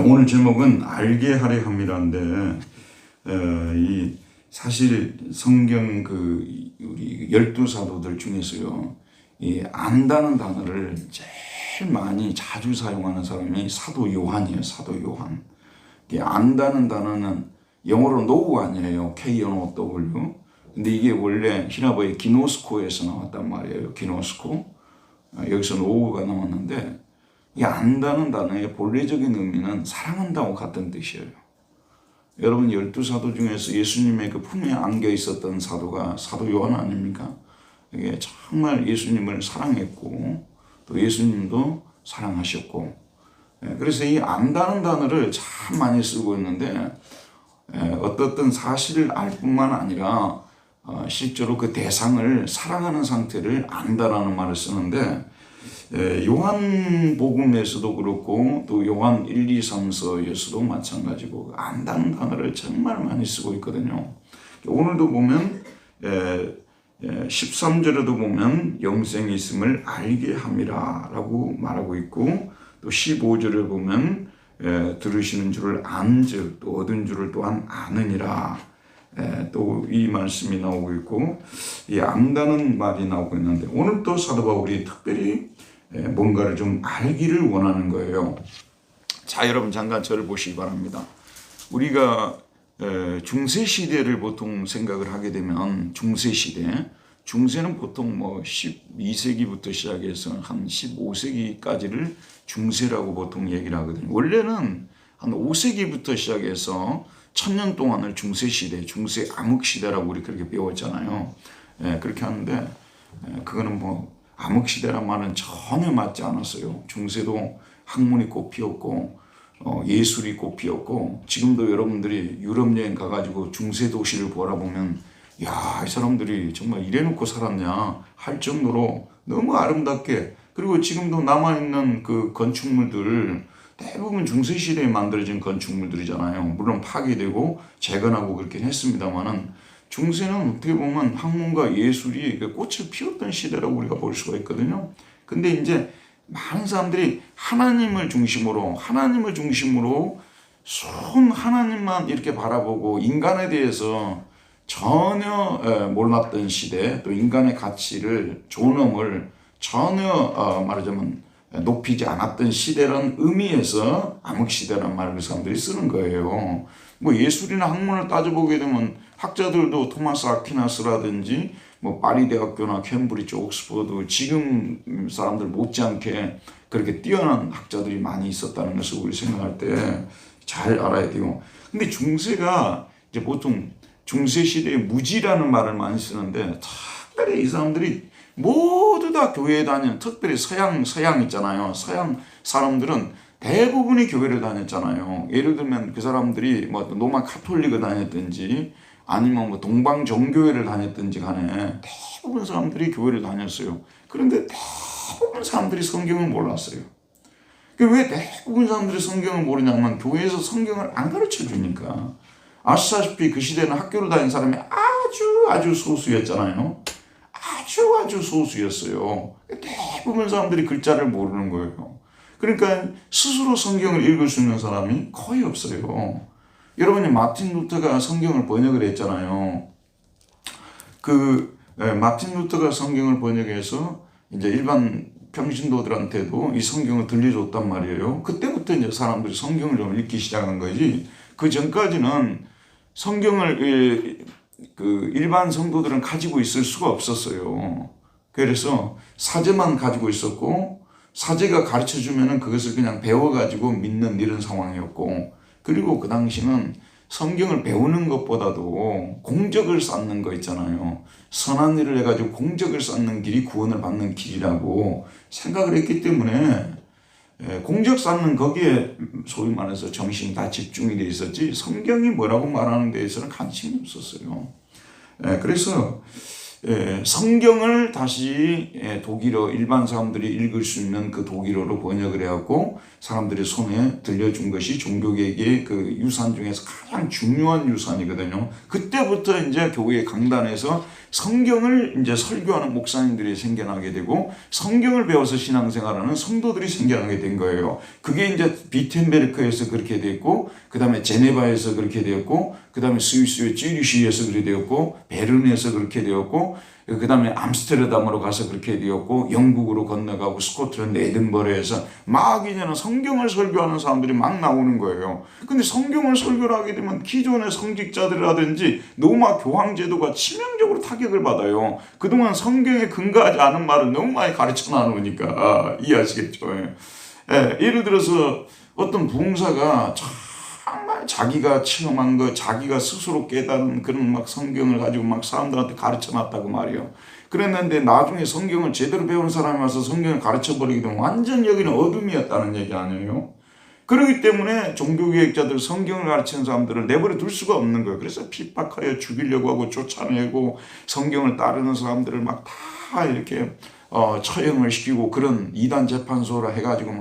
오늘 제목은 알게 하려 함이라는데, 이 사실 성경 우리 12사도들 중에서요, 이 안다는 단어를 제일 많이 자주 사용하는 사람이 사도 요한이에요. 사도 요한. 이 안다는 단어는 영어로 know 아니에요. K-N-O-W. 근데 이게 원래 히라보의 기노스코에서 나왔단 말이에요. 기노스코. 여기서 know가 나왔는데, 이 안다는 단어의 본래적인 의미는 사랑한다고 같은 뜻이에요. 여러분 12사도 중에서 예수님의 그 품에 안겨 있었던 사도가 사도 요한 아닙니까? 이게 정말 예수님을 사랑했고 또 예수님도 사랑하셨고, 그래서 이 안다는 단어를 참 많이 쓰고 있는데, 어떤 사실을 알 뿐만 아니라 실제로 그 대상을 사랑하는 상태를 안다라는 말을 쓰는데, 요한복음에서도 그렇고 또 요한 1, 2, 3서에서도 마찬가지고 안다는 단어를 정말 많이 쓰고 있거든요. 오늘도 보면 13절에도 보면 영생이 있음을 알게 함이라 라고 말하고 있고, 또 15절에 보면 들으시는 줄을 안즉 또 얻은 줄을 또한 아느니라, 또 이 말씀이 나오고 있고 이 안다는 말이 나오고 있는데, 오늘 또 사도 바울이 특별히 뭔가를 좀 알기를 원하는 거예요. 자, 여러분 잠깐 저를 보시기 바랍니다. 우리가 중세시대를 보통 생각을 하게 되면 중세는 보통 뭐 12세기부터 시작해서 한 15세기까지를 중세라고 보통 얘기를 하거든요. 원래는 한 5세기부터 시작해서 1000년 동안을 중세 암흑시대라고 우리 그렇게 배웠잖아요. 그렇게 하는데 그거는 뭐 암흑시대란 말은 전혀 맞지 않았어요. 중세도 학문이 꽃피었고 예술이 꽃피었고, 지금도 여러분들이 유럽 여행 가가지고 중세 도시를 보라보면 야, 이 사람들이 정말 이래놓고 살았냐 할 정도로 너무 아름답게, 그리고 지금도 남아있는 그 건축물들 대부분 중세시대에 만들어진 건축물들이잖아요. 물론 파괴되고 재건하고 그렇긴 했습니다만은 중세는 어떻게 보면 학문과 예술이 꽃을 피웠던 시대라고 우리가 볼 수가 있거든요. 근데 이제 많은 사람들이 하나님을 중심으로 순 하나님만 이렇게 바라보고 인간에 대해서 전혀 몰랐던 시대, 또 인간의 가치를, 존엄을 전혀 말하자면 높이지 않았던 시대라는 의미에서 암흑시대라는 말을 그 사람들이 쓰는 거예요. 뭐 예술이나 학문을 따져보게 되면 학자들도 토마스 아퀴나스라든지 뭐 파리 대학교나 캠브리지, 옥스퍼드, 지금 사람들 못지않게 그렇게 뛰어난 학자들이 많이 있었다는 것을 우리 생각할 때 잘 알아야 돼요. 근데 중세가 이제 보통 중세 시대에 무지라는 말을 많이 쓰는데, 특별히 이 사람들이 모두 다 교회에 다니는, 특별히 서양 있잖아요. 서양 사람들은 대부분이 교회를 다녔잖아요. 예를 들면 그 사람들이 뭐 로마 카톨릭을 다녔든지 아니면 뭐 동방 정교회를 다녔든지 간에 대부분 사람들이 교회를 다녔어요. 그런데 대부분 사람들이 성경을 몰랐어요. 왜 대부분 사람들이 성경을 모르냐면 교회에서 성경을 안 가르쳐 주니까. 아시다시피 그 시대는 학교를 다닌 사람이 아주 소수였잖아요. 아주 소수였어요. 대부분 사람들이 글자를 모르는 거예요. 그러니까 스스로 성경을 읽을 수 있는 사람이 거의 없어요. 여러분이 마틴 루터가 성경을 번역을 했잖아요. 마틴 루터가 성경을 번역해서 이제 일반 평신도들한테도 이 성경을 들려줬단 말이에요. 그때부터 이제 사람들이 성경을 좀 읽기 시작한 거지. 그 전까지는 성경을 일반 성도들은 가지고 있을 수가 없었어요. 그래서 사제만 가지고 있었고, 사제가 가르쳐 주면은 그것을 그냥 배워가지고 믿는 이런 상황이었고, 그리고 그 당시는 성경을 배우는 것보다도 공적을 쌓는 거 있잖아요. 선한 일을 해가지고 공적을 쌓는 길이 구원을 받는 길이라고 생각을 했기 때문에 공적 쌓는 거기에 소위 말해서 정신이 다 집중이 돼 있었지, 성경이 뭐라고 말하는 데에서는 관심이 없었어요. 그래서 성경을 다시 독일어 일반 사람들이 읽을 수 있는 그 독일어로 번역을 해갖고 사람들의 손에 들려준 것이 종교개혁의 그 유산 중에서 가장 중요한 유산이거든요. 그때부터 이제 교회 강단에서 성경을 이제 설교하는 목사님들이 생겨나게 되고 성경을 배워서 신앙생활하는 성도들이 생겨나게 된 거예요. 그게 이제 비텐베르크에서 그렇게 됐고, 그 다음에 제네바에서 그렇게 되었고, 그 다음에 스위스의 찌리시에서 그렇게 되었고, 베른에서 그렇게 되었고, 그 다음에 암스테르담으로 가서 그렇게 되었고, 영국으로 건너가고 스코틀랜드 에든버러에서 막 이제는 성경을 설교하는 사람들이 막 나오는 거예요. 근데 성경을 설교를 하게 되면 기존의 성직자들이라든지 로마 교황제도가 치명적으로 타격을 받아요. 그동안 성경에 근거하지 않은 말을 너무 많이 가르쳐 나누니까 이해하시겠죠. 예를 들어서 어떤 부흥사가 정말 자기가 체험한 거, 자기가 스스로 깨달은 그런 막 성경을 가지고 막 사람들한테 가르쳐 놨다고 말이에요. 그랬는데 나중에 성경을 제대로 배운 사람이 와서 성경을 가르쳐 버리게 되면 완전 여기는 어둠이었다는 얘기 아니에요. 그렇기 때문에 종교개혁자들, 성경을 가르치는 사람들을 내버려 둘 수가 없는 거예요. 그래서 핍박하여 죽이려고 하고 쫓아내고 성경을 따르는 사람들을 막 다 이렇게 처형을 시키고 그런 이단 재판소라 해가지고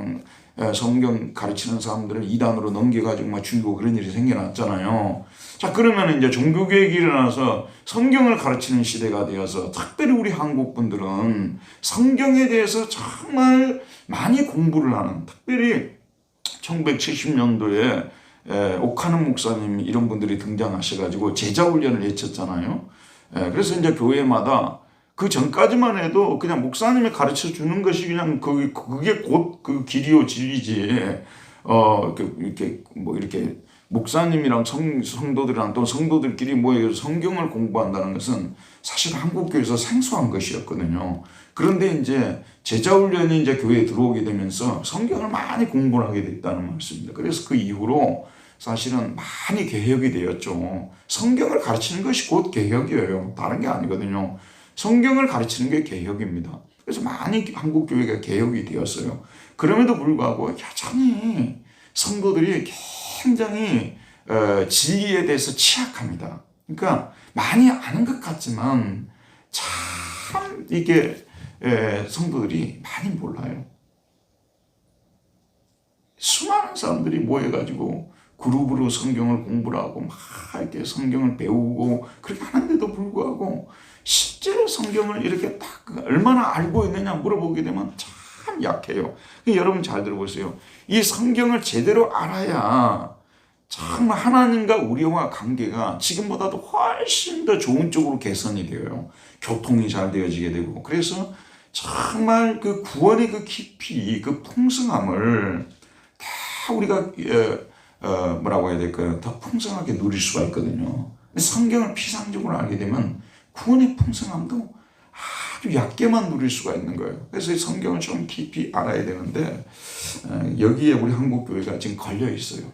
성경 가르치는 사람들을 이단으로 넘겨가지고 막 죽이고 그런 일이 생겨났잖아요. 자, 그러면 이제 종교개혁이 일어나서 성경을 가르치는 시대가 되어서 특별히 우리 한국 분들은 성경에 대해서 정말 많이 공부를 하는, 특별히 1970년도에 오카는 목사님 이런 분들이 등장하셔가지고 제자훈련을 해쳤잖아요. 그래서 이제 교회마다 그 전까지만 해도 그냥 목사님이 가르쳐 주는 것이 그냥 그게 곧 그 길이요 진리지. 이렇게 목사님이랑 성도들이랑 또 성도들끼리 모여서 성경을 공부한다는 것은 사실 한국교회에서 생소한 것이었거든요. 그런데 이제 제자훈련이 이제 교회에 들어오게 되면서 성경을 많이 공부를 하게 됐다는 말씀입니다. 그래서 그 이후로 사실은 많이 개혁이 되었죠. 성경을 가르치는 것이 곧 개혁이에요. 다른 게 아니거든요. 성경을 가르치는 게 개혁입니다. 그래서 많이 한국교회가 개혁이 되었어요. 그럼에도 불구하고 여전히 성도들이 굉장히 진리에 대해서 취약합니다. 그러니까 많이 아는 것 같지만 참 이게 성도들이 많이 몰라요. 수많은 사람들이 모여가지고 그룹으로 성경을 공부를 하고 막 이렇게 성경을 배우고 그렇게 하는데도 불구하고 실제로 성경을 이렇게 딱 얼마나 알고 있느냐 물어보게 되면 참 약해요. 여러분 잘 들어보세요. 이 성경을 제대로 알아야 정말 하나님과 우리와 관계가 지금보다도 훨씬 더 좋은 쪽으로 개선이 되어요. 교통이 잘 되어지게 되고. 그래서 정말 그 구원의 그 깊이, 그 풍성함을 다 우리가 뭐라고 해야 될까요? 더 풍성하게 누릴 수가 있거든요. 성경을 피상적으로 알게 되면 구원의 풍성함도 아주 얕게만 누릴 수가 있는 거예요. 그래서 성경을 좀 깊이 알아야 되는데 여기에 우리 한국교회가 지금 걸려 있어요.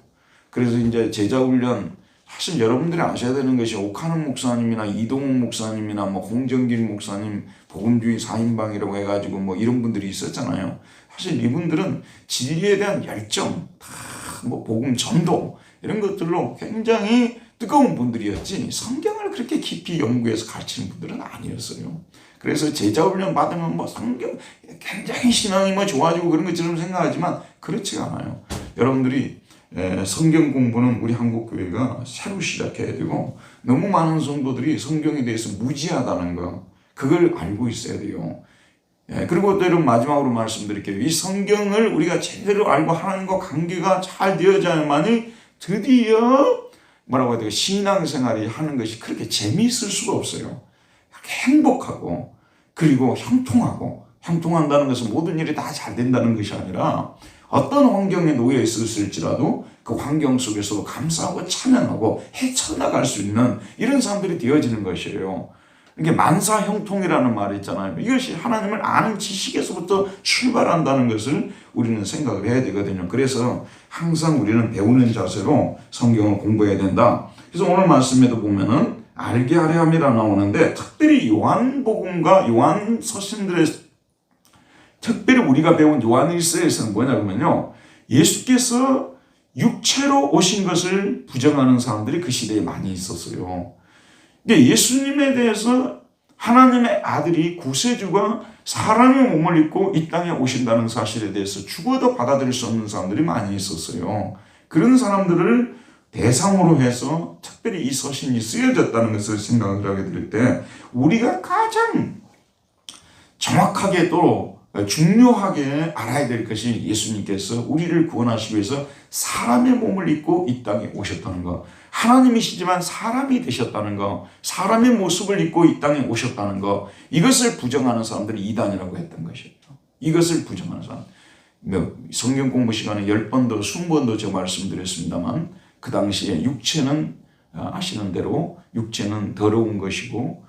그래서 이제 제자훈련, 사실 여러분들이 아셔야 되는 것이 오카는 목사님이나 이동욱 목사님이나 뭐 홍정길 목사님 복음주의 4인방이라고 해가지고 뭐 이런 분들이 있었잖아요. 사실 이분들은 진리에 대한 열정, 뭐 복음 전도 이런 것들로 굉장히 뜨거운 분들이었지 성경을 그렇게 깊이 연구해서 가르치는 분들은 아니었어요. 그래서 제자훈련 받으면 뭐 성경 굉장히 신앙이 뭐 좋아지고 그런 것처럼 생각하지만 그렇지가 않아요. 여러분들이 성경 공부는 우리 한국교회가 새로 시작해야 되고 너무 많은 성도들이 성경에 대해서 무지하다는 거 그걸 알고 있어야 돼요. 그리고 또 여러분 마지막으로 말씀드릴게요. 이 성경을 우리가 제대로 알고 하나님과 관계가 잘 되어져야만이 드디어 뭐라고 해야 돼요? 신앙생활이 하는 것이 그렇게 재미있을 수가 없어요. 행복하고 그리고 형통한다는 것은 모든 일이 다 잘 된다는 것이 아니라 어떤 환경에 놓여 있었을지라도 그 환경 속에서도 감사하고 찬양하고 헤쳐나갈 수 있는 이런 사람들이 되어지는 것이에요. 이게 만사형통이라는 말이 있잖아요. 이것이 하나님을 아는 지식에서부터 출발한다는 것을 우리는 생각을 해야 되거든요. 그래서 항상 우리는 배우는 자세로 성경을 공부해야 된다. 그래서 오늘 말씀에도 보면은 알게 하려 함이라 나오는데 특별히 요한복음과 요한 서신들의 특별히 우리가 배운 요한일서에서는 뭐냐면요. 예수께서 육체로 오신 것을 부정하는 사람들이 그 시대에 많이 있었어요. 근데 예수님에 대해서 하나님의 아들이 구세주가 사람의 몸을 입고 이 땅에 오신다는 사실에 대해서 죽어도 받아들일 수 없는 사람들이 많이 있었어요. 그런 사람들을 대상으로 해서 특별히 이 서신이 쓰여졌다는 것을 생각을 하게 될 때 우리가 가장 정확하게 또 중요하게 알아야 될 것이 예수님께서 우리를 구원하시기 위해서 사람의 몸을 입고 이 땅에 오셨다는 것, 하나님이시지만 사람이 되셨다는 것, 사람의 모습을 입고 이 땅에 오셨다는 것, 이것을 부정하는 사람들이 이단이라고 했던 것이죠. 이것을 부정하는 사람. 성경 공부 시간에 10번도 20번도 제가 말씀드렸습니다만 그 당시에 육체는 아시는 대로 육체는 더러운 것이고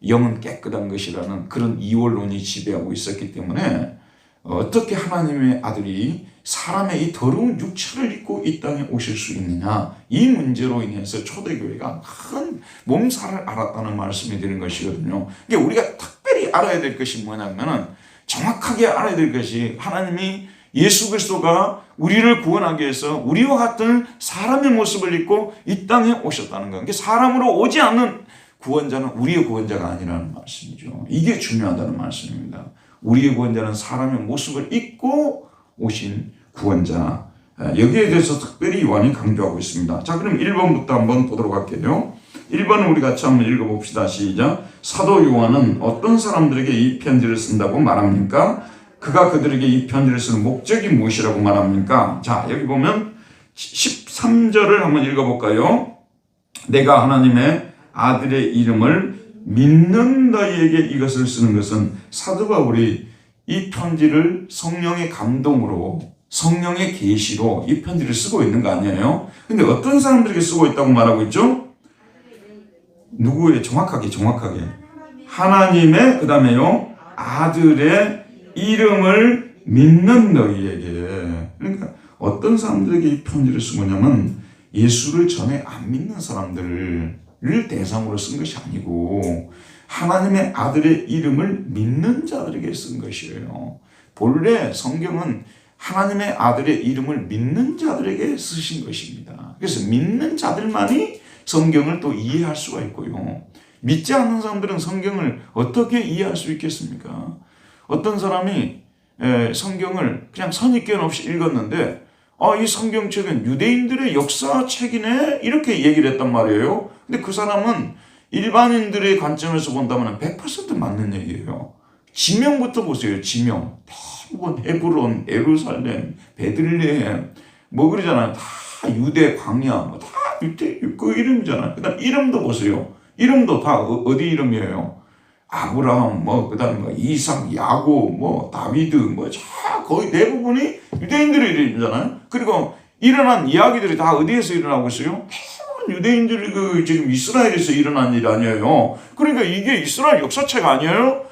영은 깨끗한 것이라는 그런 이원론이 지배하고 있었기 때문에 어떻게 하나님의 아들이 사람의 이 더러운 육체를 입고 이 땅에 오실 수 있느냐, 이 문제로 인해서 초대교회가 큰 몸살을 앓았다는 말씀이 되는 것이거든요. 그러니까 우리가 특별히 알아야 될 것이 뭐냐면은 정확하게 알아야 될 것이 하나님이 예수 그리스도가 우리를 구원하기 위해서 우리와 같은 사람의 모습을 입고 이 땅에 오셨다는 것. 그러니까 사람으로 오지 않는 구원자는 우리의 구원자가 아니라는 말씀이죠. 이게 중요하다는 말씀입니다. 우리의 구원자는 사람의 모습을 입고 오신 구원자. 여기에 대해서 특별히 요한이 강조하고 있습니다. 자, 그럼 1번부터 한번 보도록 할게요. 1번은 우리 같이 한번 읽어봅시다. 시작. 사도 요한은 어떤 사람들에게 이 편지를 쓴다고 말합니까? 그가 그들에게 이 편지를 쓰는 목적이 무엇이라고 말합니까? 자, 여기 보면 13절을 한번 읽어볼까요? 내가 하나님의 아들의 이름을 믿는 너희에게 이것을 쓰는 것은 사도 바울이 이 편지를 성령의 감동으로, 성령의 계시로 이 편지를 쓰고 있는 거 아니에요? 근데 어떤 사람들에게 쓰고 있다고 말하고 있죠? 누구의? 정확하게 하나님의, 그 다음에요, 아들의 이름을 믿는 너희에게. 그러니까 어떤 사람들에게 이 편지를 쓴 거냐면 예수를 전에 안 믿는 사람들을 대상으로 쓴 것이 아니고 하나님의 아들의 이름을 믿는 자들에게 쓴 것이에요. 본래 성경은 하나님의 아들의 이름을 믿는 자들에게 쓰신 것입니다. 그래서 믿는 자들만이 성경을 또 이해할 수가 있고요. 믿지 않는 사람들은 성경을 어떻게 이해할 수 있겠습니까? 어떤 사람이 성경을 그냥 선입견 없이 읽었는데 이 성경책은 유대인들의 역사책이네 이렇게 얘기를 했단 말이에요. 근데 그 사람은 일반인들의 관점에서 본다면 100% 맞는 얘기예요. 지명부터 보세요. 지명. 대부분 헤브론, 예루살렘, 베들레헴 뭐 그러잖아요. 다 유대 광야, 다 유대 그 이름이잖아요. 그다음 이름도 보세요. 이름도 다 어디 이름이에요? 아브라함, 그다음에 이삭, 야곱, 다비드, 다 거의 대부분이 유대인들의 이름이잖아요. 그리고 일어난 이야기들이 다 어디에서 일어나고 있어요? 대부분 유대인들이 지금 이스라엘에서 일어난 일 아니에요. 그러니까 이게 이스라엘 역사책 아니에요?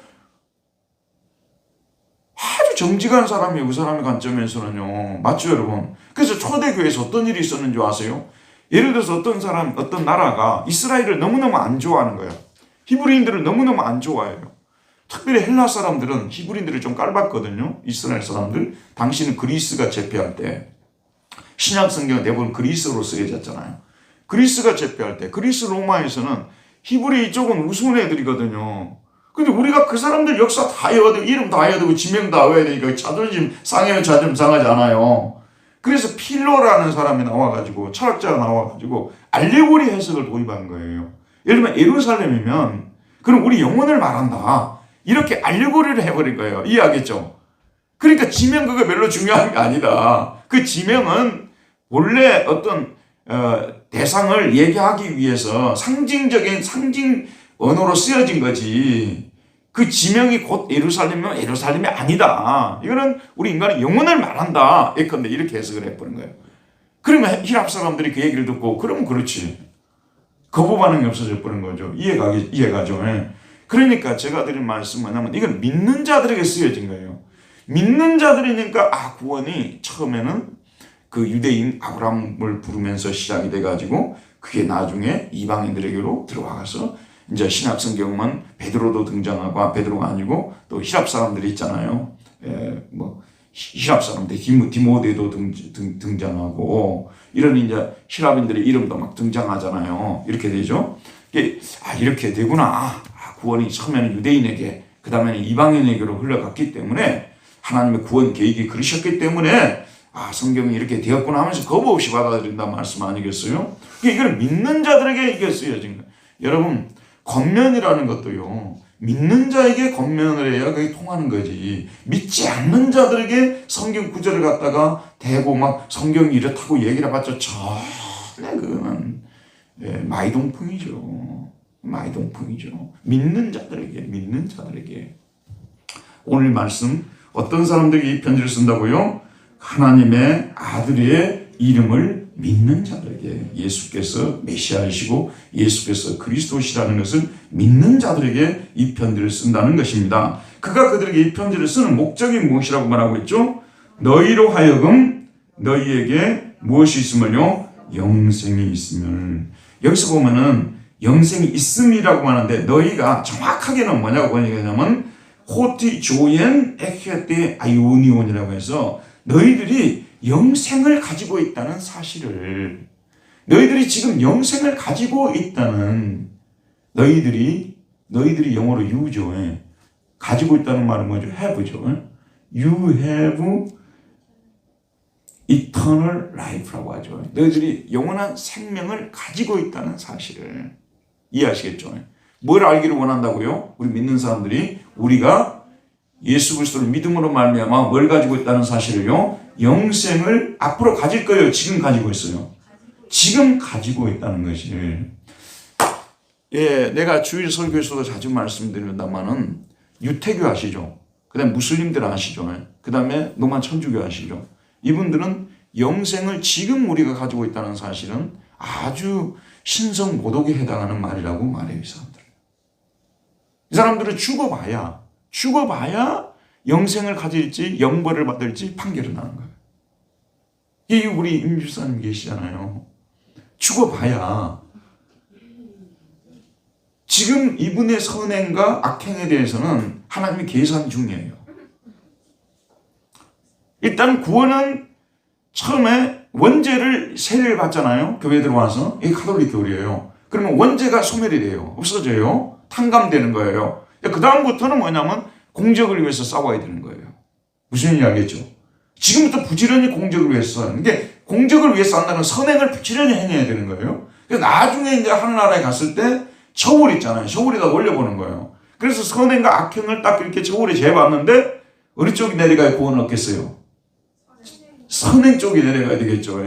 아주 정직한 사람이에요. 그 사람의 관점에서는요. 맞죠, 여러분? 그래서 초대교회에서 어떤 일이 있었는지 아세요? 예를 들어서 어떤 나라가 이스라엘을 너무너무 안 좋아하는 거예요. 히브리인들을 너무너무 안 좋아해요. 특별히 헬라 사람들은 히브리인들을 좀 깔봤거든요. 이스라엘 사람들. 당시는 그리스가 제패할 때 신약 성경은 대부분 그리스어로 쓰여졌잖아요. 그리스가 제패할 때 그리스 로마에서는 히브리 이쪽은 우스운 애들이거든요. 근데 우리가 그 사람들 역사 다 외워야 되고 이름 다 외워야 되고 지명 다 외워야 되니까 자존심 상해요. 자존심 상하지 않아요. 그래서 필로라는 사람이 나와가지고 철학자가 나와가지고 알레고리 해석을 도입한 거예요. 예를 들면 예루살렘이면 그럼 우리 영혼을 말한다. 이렇게 알레고리를 해버린 거예요. 이해하겠죠? 그러니까 지명 그거 별로 중요한 게 아니다. 그 지명은 원래 어떤 대상을 얘기하기 위해서 상징적인 상징 언어로 쓰여진 거지. 그 지명이 곧 예루살렘이면 예루살렘이 아니다. 이거는 우리 인간의 영혼을 말한다. 예컨대 이렇게 해석을 해버린 거예요. 그러면 히랍 사람들이 그 얘기를 듣고 그러면 그렇지. 거부 반응이 없어져 버린 거죠. 이해가죠. 그러니까 제가 드린 말씀은 뭐냐면 이건 믿는 자들에게 쓰여진 거예요. 믿는 자들이니까 구원이 처음에는 그 유대인 아브라함을 부르면서 시작이 돼가지고 그게 나중에 이방인들에게로 들어와서 이제 신약 성경만 베드로도 등장하고 베드로가 아니고 또 히랍 사람들이 있잖아요. 히랍 사람들 디모데도 등장하고 이런 이제 히랍인들의 이름도 막 등장하잖아요. 이렇게 되죠. 이렇게 되구나. 구원이 처음에는 유대인에게 그 다음에는 이방인에게로 흘러갔기 때문에 하나님의 구원 계획이 그러셨기 때문에 성경이 이렇게 되었구나 하면서 거부 없이 받아들인다는 말씀 아니겠어요? 이걸 믿는 자들에게 이게 쓰여진 거예요. 여러분, 권면이라는 것도요, 믿는 자에게 권면을 해야 그게 통하는 거지. 믿지 않는 자들에게 성경 구절을 갖다가 대고 막 성경이 이렇다고 얘기를 해봤자 전에 그거는 마이동풍이죠. 마이동풍이죠. 믿는 자들에게. 오늘 말씀 어떤 사람들에게 이 편지를 쓴다고요? 하나님의 아들의 이름을 믿는 자들에게, 예수께서 메시아이시고 예수께서 그리스도시라는 것을 믿는 자들에게 이 편지를 쓴다는 것입니다. 그가 그들에게 이 편지를 쓰는 목적이 무엇이라고 말하고 있죠? 너희로 하여금 너희에게 무엇이 있으면요? 영생이 있음을. 여기서 보면은 영생이 있음이라고 하는데 너희가 정확하게는 뭐냐고 하냐면 호티 조엔 에케테 아이오니온이라고 해서 너희들이 영생을 가지고 있다는 사실을, 너희들이 지금 영생을 가지고 있다는, 너희들이 영어로 you죠. 가지고 있다는 말은 뭐죠? have죠. You have eternal life라고 하죠. 너희들이 영원한 생명을 가지고 있다는 사실을 이해하시겠죠? 뭘 알기를 원한다고요? 우리 믿는 사람들이 우리가 예수 그리스도를 믿음으로 말미암아 뭘 가지고 있다는 사실을요? 영생을 앞으로 가질 거예요. 지금 가지고 있어요. 지금 가지고 있다는 것을. 내가 주일 설교에서도 자주 말씀드린다마는 유태교 아시죠? 그 다음에 무슬림들 아시죠? 그 다음에 노만 천주교 아시죠? 이분들은 영생을 지금 우리가 가지고 있다는 사실은 아주 신성 모독에 해당하는 말이라고 말해요. 이 사람들은 죽어봐야 영생을 가질지 영벌을 받을지 판결을 나는 거예요. 이 우리 임주사님 계시잖아요. 죽어봐야 지금 이분의 선행과 악행에 대해서는 하나님의 계산 중이에요. 일단 구원은 처음에 원죄를 세례를 받잖아요. 교회에 들어와서. 이게 가톨릭 교리예요. 그러면 원죄가 소멸이 돼요. 없어져요. 탕감되는 거예요. 그 다음부터는 뭐냐면 공적을 위해서 싸워야 되는 거예요. 무슨 얘기인지 알겠죠? 지금부터 부지런히 공적을 위해서 싸우는 게, 공적을 위해서 한다는 선행을 부지런히 행해야 되는 거예요. 그래서 나중에 이제 하늘나라에 갔을 때 처울 있잖아요. 처울에다 올려보는 거예요. 그래서 선행과 악행을 딱 이렇게 처울에 재봤는데 어느 쪽이 내려가야 구원을 얻겠어요? 선행 쪽이 내려가야 되겠죠.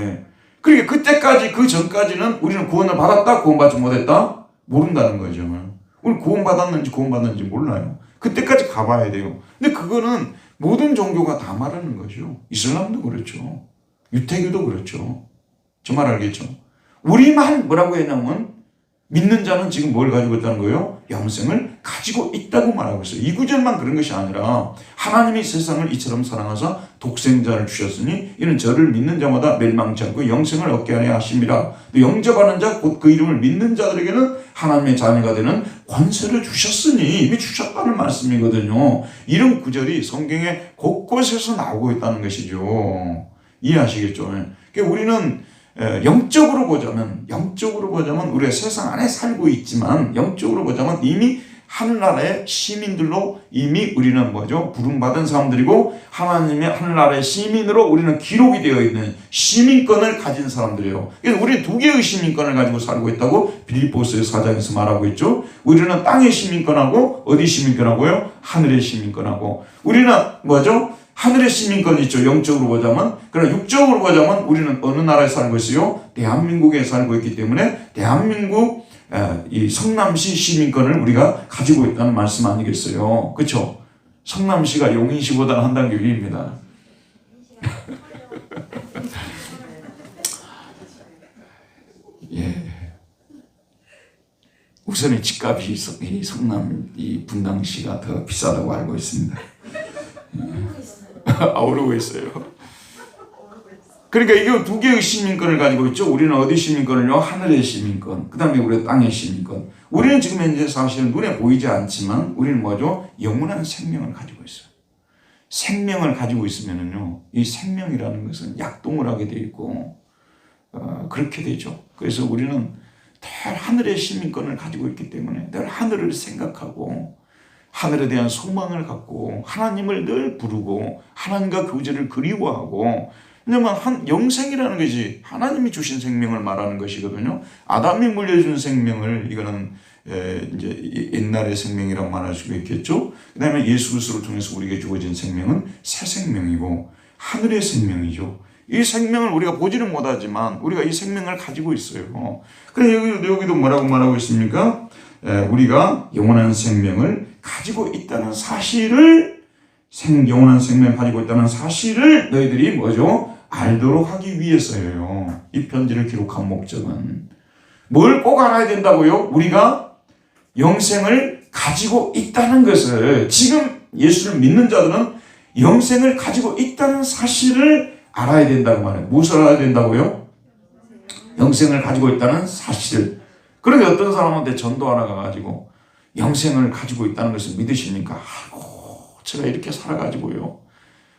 그러니까 그때까지, 그 전까지는 우리는 구원을 받았다, 구원받지 못했다? 모른다는 거죠. 우리 구원받았는지 몰라요. 그때까지 가봐야 돼요. 근데 그거는 모든 종교가 다 말하는 거죠. 이슬람도 그렇죠. 유태교도 그렇죠. 저 말 알겠죠? 우리만 뭐라고 했냐면 믿는 자는 지금 뭘 가지고 있다는 거예요? 영생을 가지고 있다고 말하고 있어요. 이 구절만 그런 것이 아니라 하나님이 세상을 이처럼 사랑하사 독생자를 주셨으니 이는 저를 믿는 자마다 멸망치 않고 영생을 얻게 하려 하심이라. 영접하는 자 곧 그 이름을 믿는 자들에게는 하나님의 자녀가 되는 권세를 주셨으니, 이미 주셨다는 말씀이거든요. 이런 구절이 성경에 곳곳에서 나오고 있다는 것이죠. 이해하시겠죠? 그러니까 우리는 영적으로 보자면 우리가 세상 안에 살고 있지만 영적으로 보자면 이미 하늘나라의 시민들로 이미 우리는 뭐죠? 부름받은 사람들이고 하나님의 하늘나라의 시민으로 우리는 기록이 되어 있는 시민권을 가진 사람들이에요. 그래서 우리는 두 개의 시민권을 가지고 살고 있다고 빌립보서 4장에서 말하고 있죠. 우리는 땅의 시민권하고 어디 시민권하고요? 하늘의 시민권하고. 우리는 뭐죠? 하늘의 시민권이 있죠. 영적으로 보자면. 그러나 육적으로 보자면 우리는 어느 나라에 살고 있어요? 대한민국에 살고 있기 때문에 대한민국 이 성남시 시민권을 우리가 가지고 있다는 말씀 아니겠어요? 그렇죠? 성남시가 용인시보다는 한 단계 위입니다. 우선 집값이 성남 이 분당시가 더 비싸다고 알고 있습니다. 오르고 있어요. 그러니까 이게 두 개의 시민권을 가지고 있죠. 우리는 어디 시민권을요? 하늘의 시민권. 그 다음에 우리가 땅의 시민권. 우리는 지금 현재 사실은 눈에 보이지 않지만 우리는 뭐죠? 영원한 생명을 가지고 있어요. 생명을 가지고 있으면은요, 이 생명이라는 것은 약동을 하게 돼 있고, 그렇게 되죠. 그래서 우리는 늘 하늘의 시민권을 가지고 있기 때문에 늘 하늘을 생각하고 하늘에 대한 소망을 갖고 하나님을 늘 부르고 하나님과 교제를 그리워하고, 왜냐면 영생이라는 것이 하나님이 주신 생명을 말하는 것이거든요. 아담이 물려준 생명을, 이거는 이제 옛날의 생명이라고 말할 수가 있겠죠. 그 다음에 예수 그리스도를 통해서 우리에게 주어진 생명은 새 생명이고 하늘의 생명이죠. 이 생명을 우리가 보지는 못하지만 우리가 이 생명을 가지고 있어요. 그래 여기도 뭐라고 말하고 있습니까? 우리가 영원한 생명을 가지고 있다는 사실을, 영원한 생명을 가지고 있다는 사실을 너희들이 뭐죠? 알도록 하기 위해서예요. 이 편지를 기록한 목적은 뭘 꼭 알아야 된다고요? 우리가 영생을 가지고 있다는 것을, 지금 예수를 믿는 자들은 영생을 가지고 있다는 사실을 알아야 된다고 말해요. 무엇을 알아야 된다고요? 영생을 가지고 있다는 사실을. 그런데 어떤 사람한테 전도하러 가가지고 영생을 가지고 있다는 것을 믿으십니까? 아이고, 제가 이렇게 살아가지고요,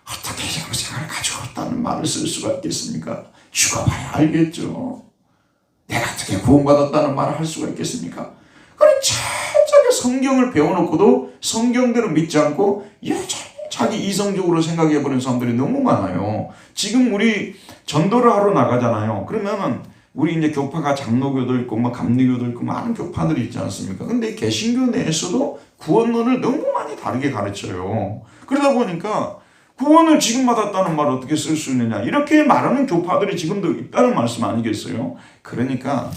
어떻게 영생을 가지고 있다는 말을 쓸 수가 있겠습니까? 죽어봐야 알겠죠. 내가 어떻게 구원받았다는 말을 할 수가 있겠습니까? 그럼 철저하게 성경을 배워놓고도 성경대로 믿지 않고 여전히 자기 이성적으로 생각해버리는 사람들이 너무 많아요. 지금 우리 전도를 하러 나가잖아요. 그러면은 우리 이제 교파가 장로교도 있고 뭐 감리교도 있고 많은 교파들이 있지 않습니까? 근데 개신교 내에서도 구원론을 너무 많이 다르게 가르쳐요. 그러다 보니까 구원을 지금 받았다는 말을 어떻게 쓸 수 있느냐, 이렇게 말하는 교파들이 지금도 있다는 말씀 아니겠어요? 그러니까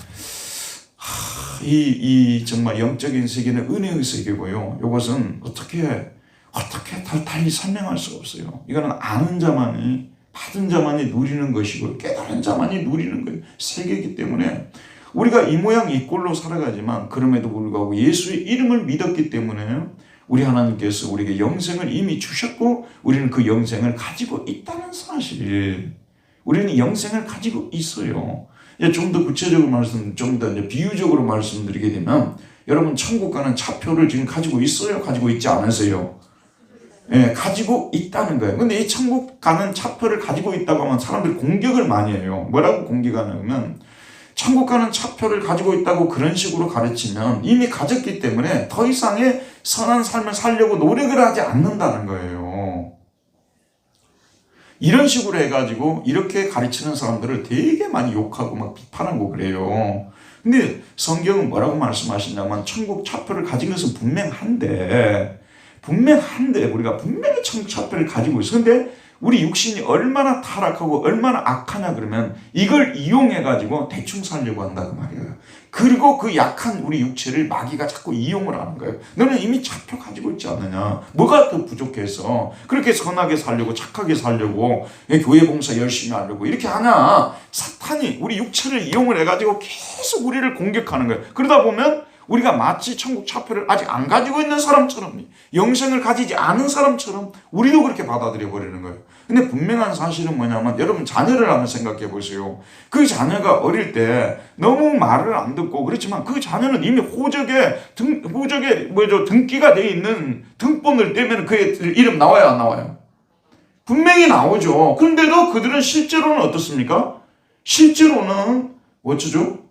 이 정말 영적인 세계는 은혜의 세계고요. 이것은 어떻게 달리 설명할 수가 없어요. 이거는 아는 자만이, 받은 자만이 누리는 것이고 깨달은 자만이 누리는 거예요. 세계이기 때문에 우리가 이 모양 이 꼴로 살아가지만, 그럼에도 불구하고 예수의 이름을 믿었기 때문에 우리 하나님께서 우리에게 영생을 이미 주셨고 우리는 그 영생을 가지고 있다는 사실, 우리는 영생을 가지고 있어요. 좀 더 구체적으로 좀 더 비유적으로 말씀드리게 되면, 여러분 천국 가는 차표를 지금 가지고 있어요? 가지고 있지 않으세요? 가지고 있다는 거예요. 근데 이 천국 가는 차표를 가지고 있다고 하면 사람들이 공격을 많이 해요. 뭐라고 공격하냐면, 천국 가는 차표를 가지고 있다고 그런 식으로 가르치면 이미 가졌기 때문에 더 이상의 선한 삶을 살려고 노력을 하지 않는다는 거예요. 이런 식으로 해가지고 이렇게 가르치는 사람들을 되게 많이 욕하고 막 비판하고 그래요. 근데 성경은 뭐라고 말씀하시냐면, 천국 차표를 가진 것은 분명한데 우리가 분명히 천국 차표를 가지고 있어. 근데 우리 육신이 얼마나 타락하고 얼마나 악하냐 그러면 이걸 이용해가지고 대충 살려고 한다 그 말이에요. 그리고 그 약한 우리 육체를 마귀가 자꾸 이용을 하는 거예요. 너는 이미 차표 가지고 있지 않느냐, 뭐가 더 부족해서 그렇게 선하게 살려고, 착하게 살려고, 교회 봉사 열심히 하려고 이렇게 하냐. 사탄이 우리 육체를 이용을 해가지고 계속 우리를 공격하는 거예요. 그러다 보면 우리가 마치 천국 차표를 아직 안 가지고 있는 사람처럼, 영생을 가지지 않은 사람처럼 우리도 그렇게 받아들여 버리는 거예요. 근데 분명한 사실은 뭐냐면, 여러분 자녀를 한번 생각해 보세요. 그 자녀가 어릴 때 너무 말을 안 듣고 그렇지만 그 자녀는 이미 호적에 등기가 되어 있는 등본을 떼면 그 애들 이름 나와요, 안 나와요? 분명히 나오죠. 그런데도 그들은 실제로는 어떻습니까? 실제로는 어쩌죠?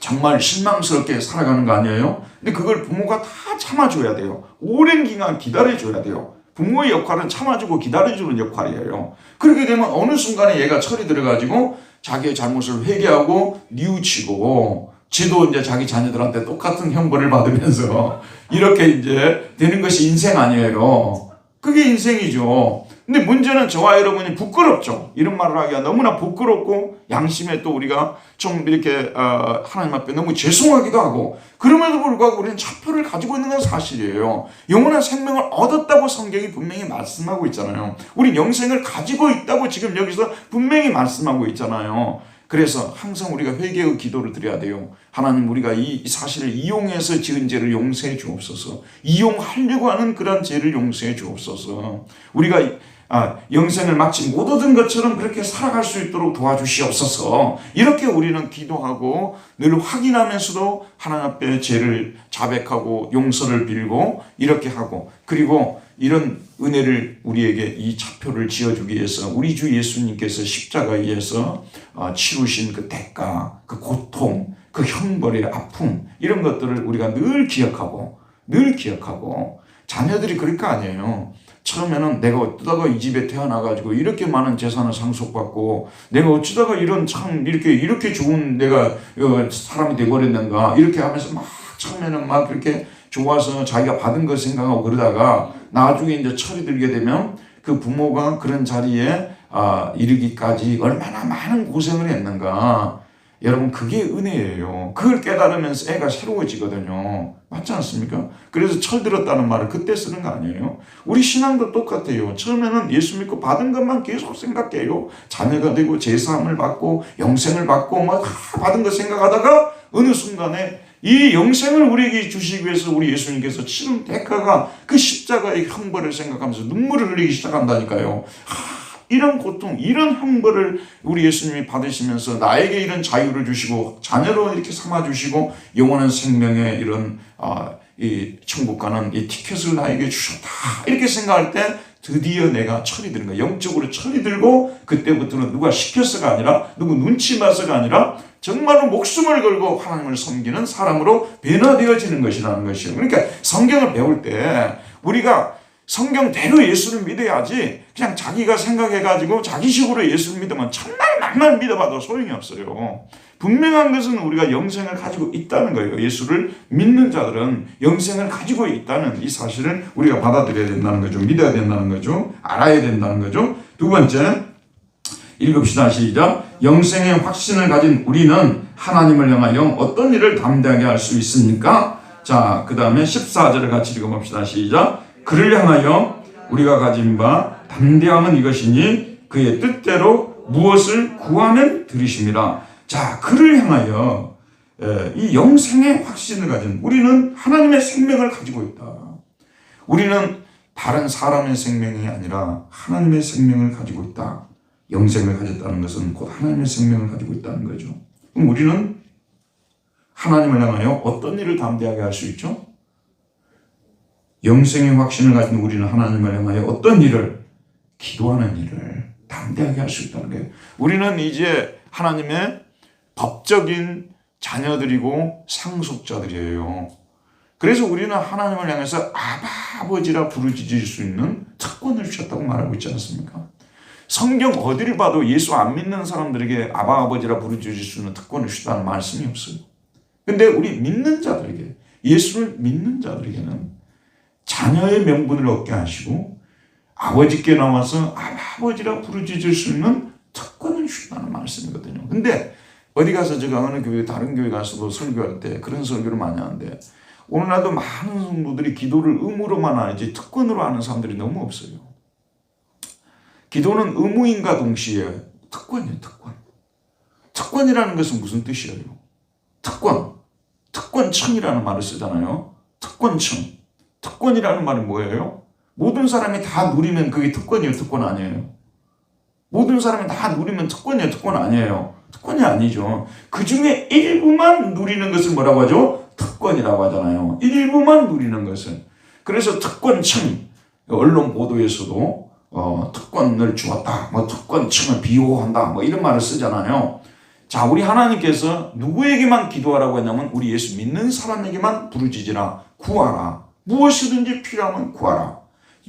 정말 실망스럽게 살아가는 거 아니에요? 근데 그걸 부모가 다 참아줘야 돼요. 오랜 기간 기다려줘야 돼요. 부모의 역할은 참아주고 기다려주는 역할이에요. 그렇게 되면 어느 순간에 얘가 철이 들어가지고 자기의 잘못을 회개하고 뉘우치고, 지도 이제 자기 자녀들한테 똑같은 형벌을 받으면서 이렇게 이제 되는 것이 인생 아니에요. 그게 인생이죠. 근데 문제는 저와 여러분이 부끄럽죠. 이런 말을 하기가 너무나 부끄럽고, 양심에 또 우리가 좀 이렇게 하나님 앞에 너무 죄송하기도 하고, 그럼에도 불구하고 우리는 차표를 가지고 있는 건 사실이에요. 영원한 생명을 얻었다고 성경이 분명히 말씀하고 있잖아요. 우린 영생을 가지고 있다고 지금 여기서 분명히 말씀하고 있잖아요. 그래서 항상 우리가 회개의 기도를 드려야 돼요. 하나님, 우리가 이 사실을 이용해서 지은 죄를 용서해 주옵소서. 이용하려고 하는 그런 죄를 용서해 주옵소서. 우리가 영생을 마치 못 얻은 것처럼 그렇게 살아갈 수 있도록 도와주시옵소서. 이렇게 우리는 기도하고 늘 확인하면서도 하나님 앞에 죄를 자백하고 용서를 빌고 이렇게 하고, 그리고 이런 은혜를 우리에게 이 차표를 지어주기 위해서 우리 주 예수님께서 십자가에서 치루신 그 대가, 그 고통, 그 형벌의 아픔 이런 것들을 우리가 늘 기억하고 자녀들이 그럴 거 아니에요. 처음에는 내가 어쩌다가 이 집에 태어나가지고 이렇게 많은 재산을 상속받고 내가 어쩌다가 이런 참 이렇게 좋은 내가 사람이 돼버렸는가 이렇게 하면서 막 처음에는 막 그렇게 좋아서 자기가 받은 걸 생각하고 그러다가 나중에 이제 철이 들게 되면 그 부모가 그런 자리에 이르기까지 얼마나 많은 고생을 했는가. 여러분 그게 은혜예요. 그걸 깨달으면서 애가 새로워지거든요. 맞지 않습니까? 그래서 철들었다는 말을 그때 쓰는 거 아니에요. 우리 신앙도 똑같아요. 처음에는 예수 믿고 받은 것만 계속 생각해요. 자녀가 되고 제사함을 받고 영생을 받고 막 받은 거 생각하다가 어느 순간에 이 영생을 우리에게 주시기 위해서 우리 예수님께서 치른 대가가 그 십자가의 형벌을 생각하면서 눈물을 흘리기 시작한다니까요. 이런 고통, 이런 형벌을 우리 예수님이 받으시면서 나에게 이런 자유를 주시고 자녀로 이렇게 삼아주시고 영원한 생명의 이런 이 천국 가는 이 티켓을 나에게 주셨다 이렇게 생각할 때 드디어 내가 철이 드는 거야. 영적으로 철이 들고 그때부터는 누가 시켜서가 아니라 누구 눈치 봐서가 아니라 정말로 목숨을 걸고 하나님을 섬기는 사람으로 변화되어지는 것이라는 것이요. 그러니까 성경을 배울 때 우리가 성경대로 예수를 믿어야지 그냥 자기가 생각해가지고 자기식으로 예수를 믿으면 천만 만만 믿어봐도 소용이 없어요. 분명한 것은 우리가 영생을 가지고 있다는 거예요. 예수를 믿는 자들은 영생을 가지고 있다는 이 사실을 우리가 받아들여야 된다는 거죠. 믿어야 된다는 거죠. 알아야 된다는 거죠. 두 번째 읽읍시다. 시작. 영생의 확신을 가진 우리는 하나님을 향하여 어떤 일을 담대하게 할 수 있습니까? 자, 그 다음에 14절을 같이 읽어봅시다. 시작. 그를 향하여 우리가 가진 바 담대함은 이것이니 그의 뜻대로 무엇을 구하면 들으심이라. 자, 그를 향하여 이 영생의 확신을 가진 우리는 하나님의 생명을 가지고 있다. 우리는 다른 사람의 생명이 아니라 하나님의 생명을 가지고 있다. 영생을 가졌다는 것은 곧 하나님의 생명을 가지고 있다는 거죠. 그럼 우리는 하나님을 향하여 어떤 일을 담대하게 할 수 있죠? 영생의 확신을 가진 우리는 하나님을 향하여 어떤 일을, 기도하는 일을 담대하게 할 수 있다는 거예요. 우리는 이제 하나님의 법적인 자녀들이고 상속자들이에요. 그래서 우리는 하나님을 향해서 아버지라 부르짖을 수 있는 특권을 주셨다고 말하고 있지 않습니까? 성경 어디를 봐도 예수 안 믿는 사람들에게 아버지라 부르짖을 수 있는 특권을 주셨다는 말씀이 없어요. 근데 우리 믿는 자들에게, 예수를 믿는 자들에게는 자녀의 명분을 얻게 하시고 아버지께 나와서 아버지라 부르짖을 수 있는 특권을 주셨다는 말씀이거든요. 근데 어디 가서 제가 어느 교회, 다른 교회 가서도 설교할 때 그런 설교를 많이 하는데 오늘날도 많은 성도들이 기도를 의무로만 하지 특권으로 하는 사람들이 너무 없어요. 기도는 의무인과 동시에 특권이에요. 특권. 특권이라는 것은 무슨 뜻이에요? 특권층이라는 말을 쓰잖아요. 특권층. 특권이라는 말은 뭐예요? 모든 사람이 다 누리면 그게 특권이에요? 특권 아니에요? 모든 사람이 다 누리면 특권이에요? 특권 아니에요? 특권이 아니죠. 그 중에 일부만 누리는 것을 뭐라고 하죠? 특권이라고 하잖아요. 일부만 누리는 것을. 그래서 특권층, 언론 보도에서도 특권을 주었다, 특권층을 비호한다, 이런 말을 쓰잖아요. 자, 우리 하나님께서 누구에게만 기도하라고 했냐면 우리 예수 믿는 사람에게만 부르짖으라, 구하라. 무엇이든지 필요하면 구하라.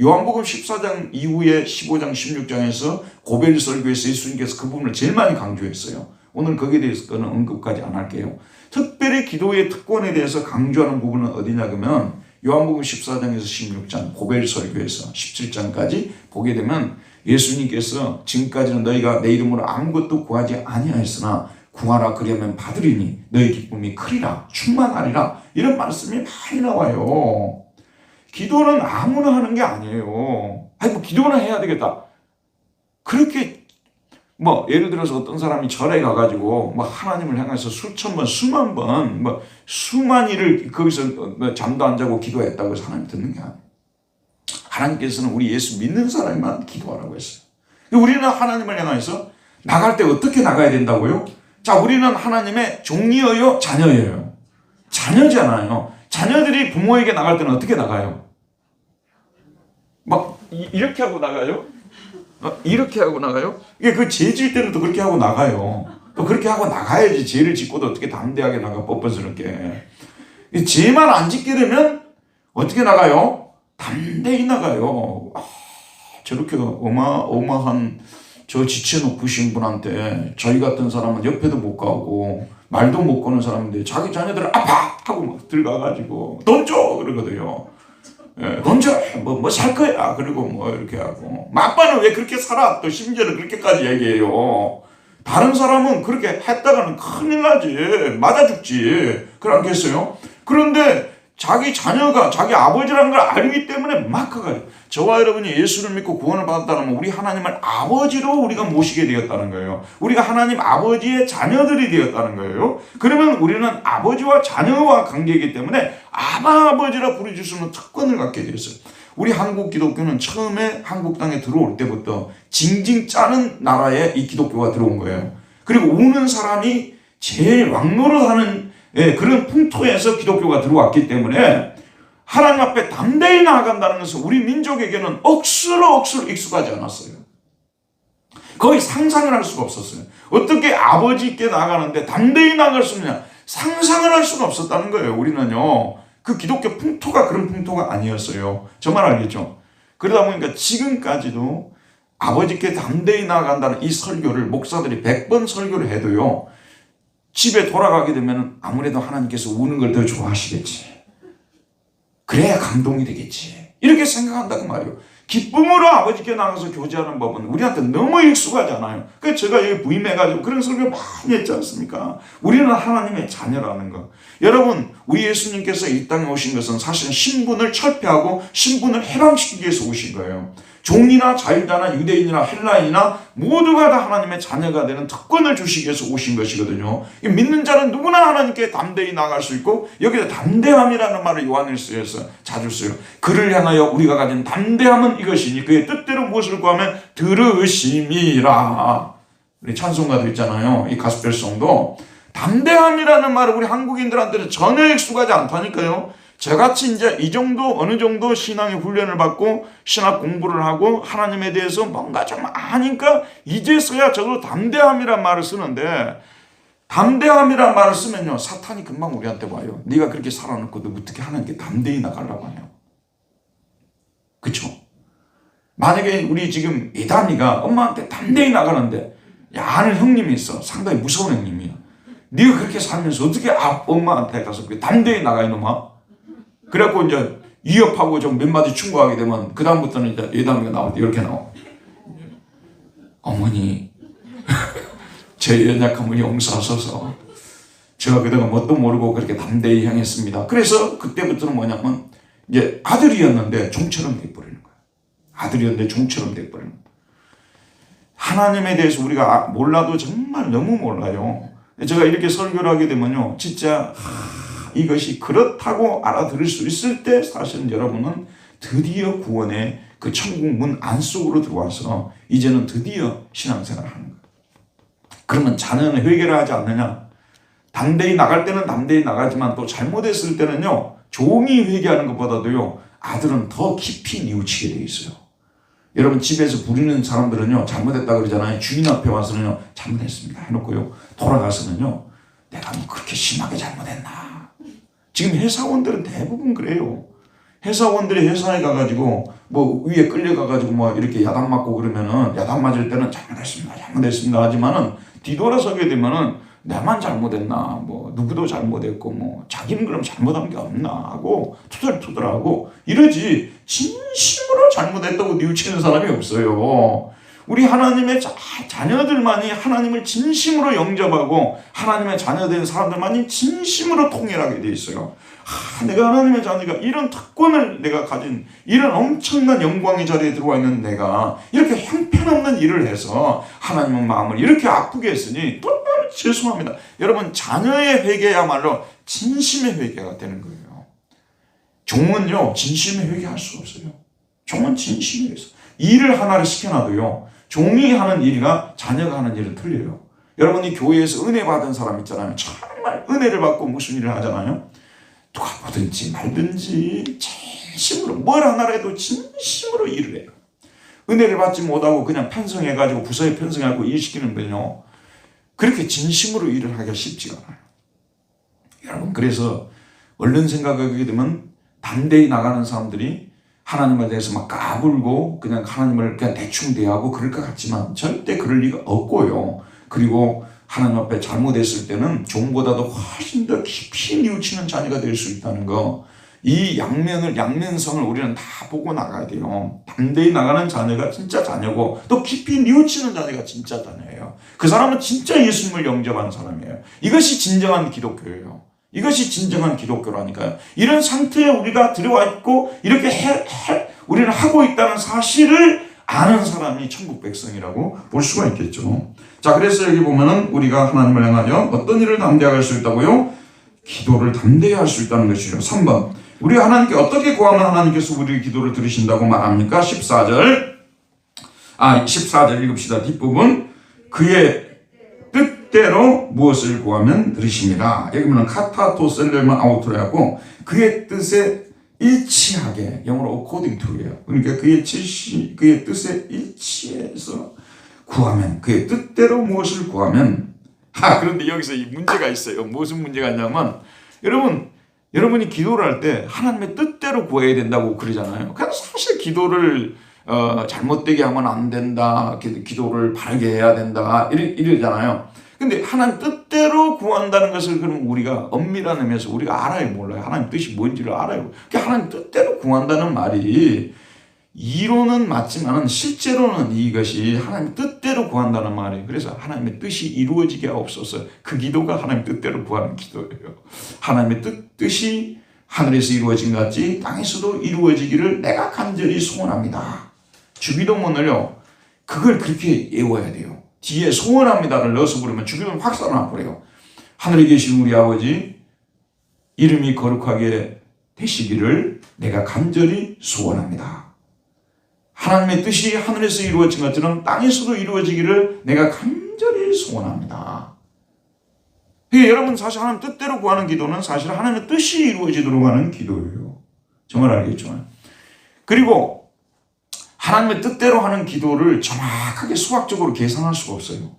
요한복음 14장 이후에 15장, 16장에서 고벨 설교에서 예수님께서 그 부분을 제일 많이 강조했어요. 오늘 거기에 대해서는 언급까지 안 할게요. 특별히 기도의 특권에 대해서 강조하는 부분은 어디냐 그러면 요한복음 14장에서 16장 고벨 설교에서 17장까지 보게 되면 예수님께서 지금까지는 너희가 내 이름으로 아무것도 구하지 아니하였으나 구하라 그러면 받으리니 너희 기쁨이 크리라 충만하리라 이런 말씀이 많이 나와요. 기도는 아무나 하는 게 아니에요. 기도는 해야 되겠다. 그렇게 예를 들어서 어떤 사람이 절에 가가지고 하나님을 향해서 수천 번, 수만 번, 수만 일을 거기서 잠도 안 자고 기도했다고 해서 하나님 듣는 게 아니에요. 하나님께서는 우리 예수 믿는 사람만 기도하라고 했어요. 우리는 하나님을 향해서 나갈 때 어떻게 나가야 된다고요? 자, 우리는 하나님의 종이에요, 자녀예요. 자녀잖아요. 자녀들이 부모에게 나갈 때는 어떻게 나가요? 이렇게 하고 나가요? 이렇게 하고 나가요? 이게 그 죄질 때는 또 그렇게 하고 나가요. 또 그렇게 하고 나가야지. 죄를 짓고도 어떻게 담대하게 나가, 뻔뻔스럽게. 죄만 안 짓게 되면 어떻게 나가요? 담대히 나가요. 저렇게 어마어마한 저 지체 높으신 분한테 저희 같은 사람은 옆에도 못 가고 말도 못 거는 사람인데 자기 자녀들을 아파! 하고 막 들어가가지고 돈 줘! 그러거든요. 예, 돈 줘! 뭐 살 거야! 그리고 뭐 이렇게 하고. 아빠는 왜 그렇게 살아? 또 심지어는 그렇게까지 얘기해요. 다른 사람은 그렇게 했다가는 큰일 나지. 맞아 죽지. 그렇겠어요? 그런데 자기 자녀가 자기 아버지라는 걸 알기 때문에 막 가가지고. 저와 여러분이 예수를 믿고 구원을 받았다면 우리 하나님을 아버지로 우리가 모시게 되었다는 거예요. 우리가 하나님 아버지의 자녀들이 되었다는 거예요. 그러면 우리는 아버지와 자녀와 관계이기 때문에 아바 아버지라 부르실 수 있는 특권을 갖게 되었어요. 우리 한국 기독교는 처음에 한국 땅에 들어올 때부터 징징 짜는 나라에 이 기독교가 들어온 거예요. 그리고 우는 사람이 제일 왕노릇하는 그런 풍토에서 기독교가 들어왔기 때문에 하나님 앞에 담대히 나아간다는 것은 우리 민족에게는 억수로 익숙하지 않았어요. 거의 상상을 할 수가 없었어요. 어떻게 아버지께 나아가는데 담대히 나아갈 수 있느냐, 상상을 할 수가 없었다는 거예요. 우리는요, 그 기독교 풍토가 그런 풍토가 아니었어요. 정말 알겠죠? 그러다 보니까 지금까지도 아버지께 담대히 나아간다는 이 설교를 목사들이 100번 설교를 해도요, 집에 돌아가게 되면 아무래도 하나님께서 우는 걸 더 좋아하시겠지. 그래야 감동이 되겠지. 이렇게 생각한다고 말이에요. 기쁨으로 아버지께 나가서 교제하는 법은 우리한테 너무 익숙하지 않아요. 그래서 제가 여기 부임해가지고 그런 설교 많이 했지 않습니까? 우리는 하나님의 자녀라는 거. 여러분, 우리 예수님께서 이 땅에 오신 것은 사실은 신분을 철폐하고 신분을 해방시키기 위해서 오신 거예요. 종이나 자유자나 유대인이나 헬라인이나 모두가 다 하나님의 자녀가 되는 특권을 주시기 위해서 오신 것이거든요. 믿는 자는 누구나 하나님께 담대히 나아갈 수 있고, 여기서 담대함이라는 말을 요한일서에서 자주 써요. 그를 향하여 우리가 가진 담대함은 이것이니 그의 뜻대로 무엇을 구하면 들으심이라. 우리 찬송가도 있잖아요. 이 가스펠송도 담대함이라는 말을 우리 한국인들한테는 전혀 익숙하지 않다니까요. 저같이 이제 이 정도 어느 정도 신앙의 훈련을 받고 신학 공부를 하고 하나님에 대해서 뭔가 좀 아니까 이제서야 저도 담대함이란 말을 쓰는데, 담대함이란 말을 쓰면요, 사탄이 금방 우리한테 와요. 네가 그렇게 살아놓고도 어떻게 하나님께 담대히 나가려고 하냐. 그렇죠? 만약에 우리 지금 이담이가 엄마한테 담대히 나가는데, 야, 아는 형님이 있어. 상당히 무서운 형님이야. 네가 그렇게 살면서 어떻게 엄마한테 가서 담대히 나가, 이놈아? 그래갖고 이제 위협하고 좀 몇 마디 충고하게 되면 그 다음부터는 이제 예담이가 나올 때 이렇게 나와. 어머니, 제 연약함을 용서하소서. 제가 그동안 뭣도 모르고 그렇게 담대히 향했습니다. 그래서 그때부터는 뭐냐면 이제 아들이었는데 종처럼 돼버리는 거예요. 아들이었는데 종처럼 돼버리는 거예요. 하나님에 대해서 우리가 몰라도 정말 너무 몰라요. 제가 이렇게 설교를 하게 되면요, 진짜 이것이 그렇다고 알아들을 수 있을 때 사실은 여러분은 드디어 구원의 그 천국 문 안속으로 들어와서 이제는 드디어 신앙생활을 하는 거예요. 그러면 자녀는 회개를 하지 않느냐? 담대히 나갈 때는 담대히 나가지만 또 잘못했을 때는요, 종이 회개하는 것보다도요, 아들은 더 깊이 뉘우치게 되어 있어요. 여러분, 집에서 부리는 사람들은요, 잘못했다 그러잖아요. 주인 앞에 와서는요, 잘못했습니다 해놓고요, 돌아가서는요, 내가 뭐 그렇게 심하게 잘못했나. 지금 회사원들은 대부분 그래요. 회사원들이 회사에 가가지고 뭐 위에 끌려가가지고 뭐 이렇게 야단 맞고 그러면은, 야단 맞을 때는 잘못했습니다 하지만은 뒤돌아서게 되면은 내만 잘못했나, 뭐 누구도 잘못했고 뭐 자기는 그럼 잘못한 게 없나 하고 투덜투덜하고 이러지, 진심으로 잘못했다고 뉘우치는 사람이 없어요. 우리 하나님의 자녀들만이 하나님을 진심으로 영접하고 하나님의 자녀된 사람들만이 진심으로 통일하게 돼 있어요. 내가 하나님의 자녀가 이런 특권을 내가 가진, 이런 엄청난 영광의 자리에 들어와 있는 내가 이렇게 형편없는 일을 해서 하나님의 마음을 이렇게 아프게 했으니 또 죄송합니다. 여러분, 자녀의 회개야말로 진심의 회개가 되는 거예요. 종은요, 진심의 회개할 수가 없어요. 종은 진심이 있어요. 일을 하나를 시켜놔도요, 종이 하는 일과 자녀가 하는 일은 틀려요. 여러분이 교회에서 은혜 받은 사람 있잖아요. 정말 은혜를 받고 무슨 일을 하잖아요. 누가 보든지 말든지 진심으로 뭘 하나를 해도 진심으로 일을 해요. 은혜를 받지 못하고 그냥 편성해가지고 부서에 편성해가지고 일시키는 분요, 그렇게 진심으로 일을 하기가 쉽지가 않아요. 여러분, 그래서 얼른 생각하게 되면 담대히 나가는 사람들이 하나님에 대해서 막 까불고 그냥 하나님을 그냥 대충 대하고 그럴 것 같지만 절대 그럴 리가 없고요. 그리고 하나님 앞에 잘못했을 때는 종보다도 훨씬 더 깊이 뉘우치는 자녀가 될 수 있다는 거, 이 양면성을 우리는 다 보고 나가야 돼요. 담대히 나가는 자녀가 진짜 자녀고 또 깊이 뉘우치는 자녀가 진짜 자녀예요. 그 사람은 진짜 예수님을 영접한 사람이에요. 이것이 진정한 기독교예요. 이것이 진정한 기독교라니까요. 이런 상태에 우리가 들어와 있고 이렇게 우리는 하고 있다는 사실을 아는 사람이 천국 백성이라고 볼 수가 있겠죠. 자, 그래서 여기 보면은 우리가 하나님을 향하여 어떤 일을 담대하게 할 수 있다고요? 기도를 담대히 할 수 있다는 것이죠. 3번. 우리가 하나님께 어떻게 구하면 하나님께서 우리의 기도를 들으신다고 말합니까? 14절 읽읍시다. 뒷부분. 그의 뜻대로 무엇을 구하면 들으십니다. 여기 보면 카타토셀레만 아우토라고 그의 뜻에 일치하게, 영어로 according to예요. 그러니까 그의 뜻에 일치해서 구하면, 그의 뜻대로 무엇을 구하면. 그런데 여기서 이 문제가 있어요. 무슨 문제가 있냐면, 여러분이 기도를 할 때 하나님의 뜻대로 구해야 된다고 그러잖아요. 그래서 사실 기도를 잘못되게 하면 안 된다, 기도를 바르게 해야 된다 이러잖아요. 근데 하나님 뜻대로 구한다는 것을 그럼 우리가 엄밀한 의미에서 우리가 알아요, 몰라요? 하나님 뜻이 뭔지를 알아요. 하나님 뜻대로 구한다는 말이 이론은 맞지만 실제로는 이것이 하나님 뜻대로 구한다는 말이에요. 그래서 하나님의 뜻이 이루어지게 하옵소서. 그 기도가 하나님 뜻대로 구하는 기도예요. 하나님의 뜻이 하늘에서 이루어진 것 같이 땅에서도 이루어지기를 내가 간절히 소원합니다. 주기도문을요, 그걸 그렇게 외워야 돼요. 뒤에 소원합니다를 넣어서 부르면 주기도문 확 살아나버려요. 하늘에 계신 우리 아버지, 이름이 거룩하게 되시기를 내가 간절히 소원합니다. 하나님의 뜻이 하늘에서 이루어진 것처럼 땅에서도 이루어지기를 내가 간절히 소원합니다. 여러분, 사실 하나님 뜻대로 구하는 기도는 사실 하나님의 뜻이 이루어지도록 하는 기도예요. 정말 알겠죠? 그리고 하나님의 뜻대로 하는 기도를 정확하게 수학적으로 계산할 수가 없어요.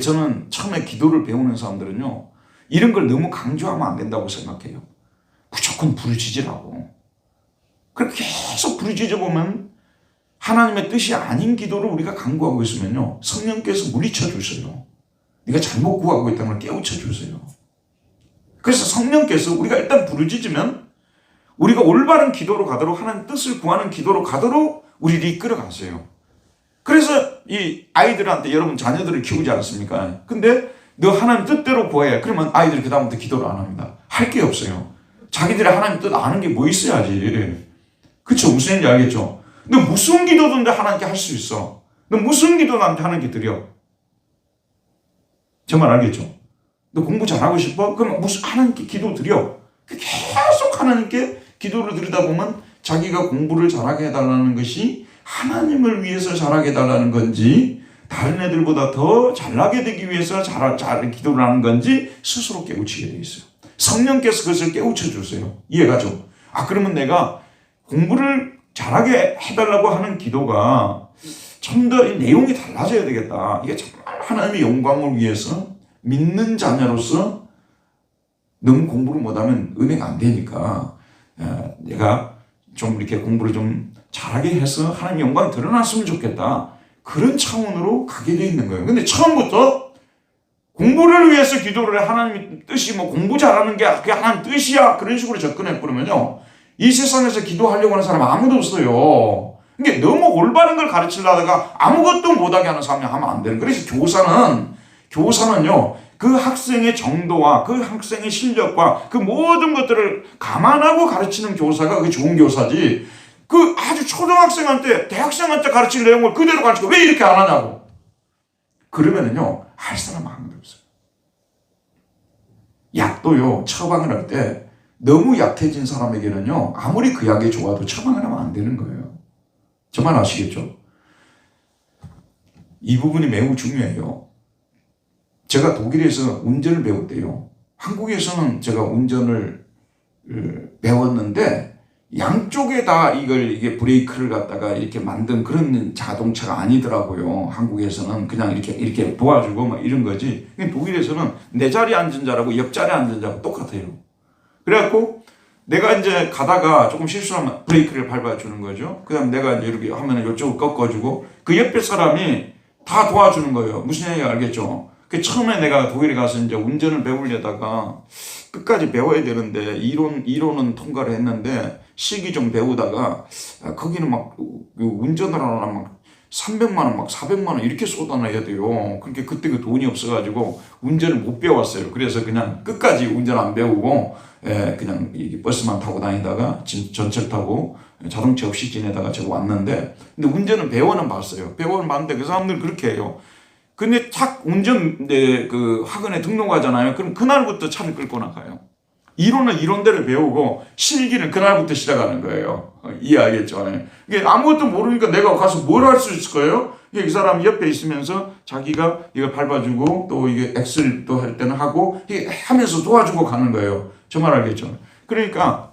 저는 처음에 기도를 배우는 사람들은요, 이런 걸 너무 강조하면 안 된다고 생각해요. 무조건 부르짖으라고. 그렇게 계속 부르짖어 보면 하나님의 뜻이 아닌 기도를 우리가 강구하고 있으면요, 성령께서 물리쳐 주세요. 네가 잘못 구하고 있다는 걸 깨우쳐 주세요. 그래서 성령께서 우리가 일단 부르짖으면 우리가 올바른 기도로 가도록, 하나님 뜻을 구하는 기도로 가도록 우리를 이끌어 가세요. 그래서 이 아이들한테, 여러분 자녀들을 키우지 않습니까? 근데 너 하나님 뜻대로 구해. 그러면 아이들이 그 다음부터 기도를 안 합니다. 할 게 없어요. 자기들이 하나님 뜻 아는 게 뭐 있어야지. 그쵸? 무슨 얘기인지 알겠죠? 너 무슨 기도든지 하나님께 할 수 있어. 너 무슨 기도 나한테 하나님께 드려. 정말 알겠죠? 너 공부 잘하고 싶어? 그럼 무슨 하나님께 기도 드려. 계속 하나님께 기도를 드리다 보면 자기가 공부를 잘하게 해달라는 것이 하나님을 위해서 잘하게 해달라는 건지, 다른 애들보다 더 잘나게 되기 위해서 잘 기도를 하는 건지 스스로 깨우치게 되어 있어요. 성령께서 그것을 깨우쳐 주세요. 이해가죠? 그러면 내가 공부를 잘하게 해달라고 하는 기도가 좀 더 내용이 달라져야 되겠다. 이게 정말 하나님의 영광을 위해서 믿는 자녀로서 너무 공부를 못하면 은혜가 안 되니까 내가 좀 이렇게 공부를 좀 잘하게 해서 하나님의 영광이 드러났으면 좋겠다. 그런 차원으로 가게 돼 있는 거예요. 근데 처음부터 공부를 위해서 기도를 하나님의 뜻이 뭐 공부 잘하는 게 그게 하나님 뜻이야. 그런 식으로 접근해 버리면요, 이 세상에서 기도하려고 하는 사람 아무도 없어요. 이게 너무 올바른 걸 가르치려다가 아무것도 못하게 하는 사람이 하면 안 되는 거예요. 그래서 교사는요, 그 학생의 정도와 그 학생의 실력과 그 모든 것들을 감안하고 가르치는 교사가 그 좋은 교사지, 그 아주 초등학생한테, 대학생한테 가르칠 내용을 그대로 가르치고 왜 이렇게 안 하냐고. 그러면은요, 할 사람 아무도 없어요. 약도요, 처방을 할 때 너무 약해진 사람에게는요, 아무리 그 약이 좋아도 처방을 하면 안 되는 거예요. 정말 아시겠죠? 이 부분이 매우 중요해요. 제가 독일에서 운전을 배울 때요, 한국에서는 제가 운전을 배웠는데 양쪽에 다 이게 브레이크를 갖다가 이렇게 만든 그런 자동차가 아니더라고요. 한국에서는 그냥 이렇게 도와주고 막 이런 거지. 독일에서는 내 자리에 앉은 자라고 옆자리에 앉은 자하고 똑같아요. 그래갖고 내가 이제 가다가 조금 실수하면 브레이크를 밟아주는 거죠. 그 다음 내가 이제 이렇게 하면 이쪽을 꺾어주고 그 옆에 사람이 다 도와주는 거예요. 무슨 얘기인지 알겠죠? 그 처음에 내가 독일에 가서 이제 운전을 배우려다가 끝까지 배워야 되는데 이론은 통과를 했는데 시기 좀 배우다가 거기는 막 운전을 하나 막 300만 원, 막 400만 원 이렇게 쏟아내야 돼요. 그렇게 그때 그 돈이 없어가지고 운전을 못 배웠어요. 그래서 그냥 끝까지 운전 안 배우고 그냥 버스만 타고 다니다가 전철 타고 자동차 없이 지내다가 제가 왔는데, 근데 운전은 배워는 봤어요. 배워는 봤는데 그 사람들 그렇게 해요. 근데 탁 그 학원에 등록하잖아요. 그럼 그날부터 차를 끌고 나가요. 이론은 이론대로 배우고 실기는 그날부터 시작하는 거예요. 이해하겠죠? 이게 아무것도 모르니까 내가 가서 뭘 할 수 있을 거예요? 이 사람 옆에 있으면서 자기가 이거 밟아주고 또 이게 엑셀 또 할 때는 하고 이게 하면서 도와주고 가는 거예요. 정말 알겠죠? 그러니까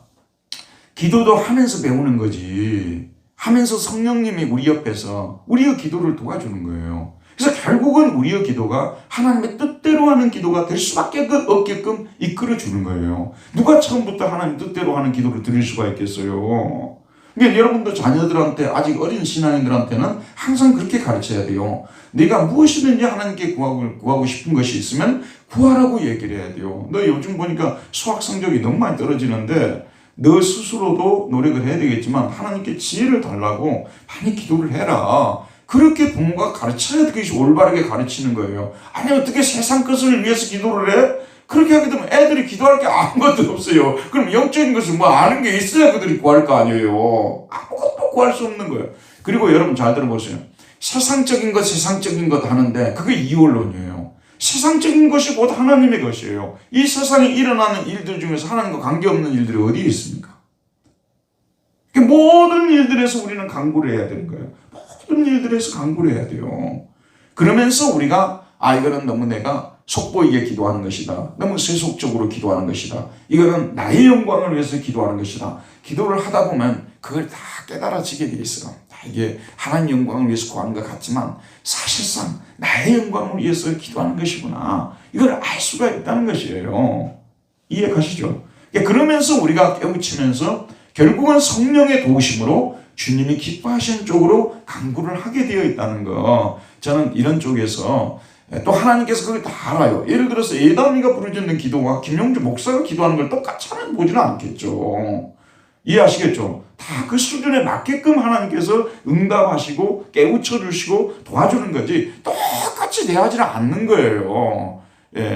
기도도 하면서 배우는 거지. 하면서 성령님이 우리 옆에서 우리의 기도를 도와주는 거예요. 그래서 결국은 우리의 기도가 하나님의 뜻대로 하는 기도가 될 수밖에 없게끔 이끌어주는 거예요. 누가 처음부터 하나님 뜻대로 하는 기도를 드릴 수가 있겠어요. 그러니까 여러분도 자녀들한테, 아직 어린 신앙인들한테는 항상 그렇게 가르쳐야 돼요. 내가 무엇이든지 하나님께 구하고 싶은 것이 있으면 구하라고 얘기를 해야 돼요. 너 요즘 보니까 수학 성적이 너무 많이 떨어지는데 너 스스로도 노력을 해야 되겠지만 하나님께 지혜를 달라고 많이 기도를 해라. 그렇게 부모가 가르쳐야 그것이 올바르게 가르치는 거예요. 아니 어떻게 세상 것을 위해서 기도를 해? 그렇게 하게 되면 애들이 기도할 게 아무것도 없어요. 그럼 영적인 것을 뭐 아는 게 있어야 그들이 구할 거 아니에요. 아무것도 구할 수 없는 거예요. 그리고 여러분 잘 들어보세요. 세상적인 것 하는데 그게 이원론이에요. 세상적인 것이 곧 하나님의 것이에요. 이 세상에 일어나는 일들 중에서 하나님과 관계없는 일들이 어디에 있습니까? 모든 일들에서 우리는 강구를 해야 되는 거예요. 모든 일들에서 강구를 해야 돼요. 그러면서 우리가 이거는 너무 내가 속보이게 기도하는 것이다. 너무 세속적으로 기도하는 것이다. 이거는 나의 영광을 위해서 기도하는 것이다. 기도를 하다 보면 그걸 다 깨달아지게 돼 있어요. 이게 하나님 영광을 위해서 구하는 것 같지만 사실상 나의 영광을 위해서 기도하는 것이구나. 이걸 알 수가 있다는 것이에요. 이해가시죠? 그러면서 우리가 깨우치면서 결국은 성령의 도우심으로 주님이 기뻐하시는 쪽으로 간구를 하게 되어 있다는 거. 저는 이런 쪽에서 또 하나님께서 그걸 다 알아요. 예를 들어서 예담이가 부르짖는 기도와 김용주 목사가 기도하는 걸 똑같이 하나님 보지는 않겠죠. 이해하시겠죠? 다 그 수준에 맞게끔 하나님께서 응답하시고 깨우쳐 주시고 도와주는 거지 똑같이 대하지는 않는 거예요.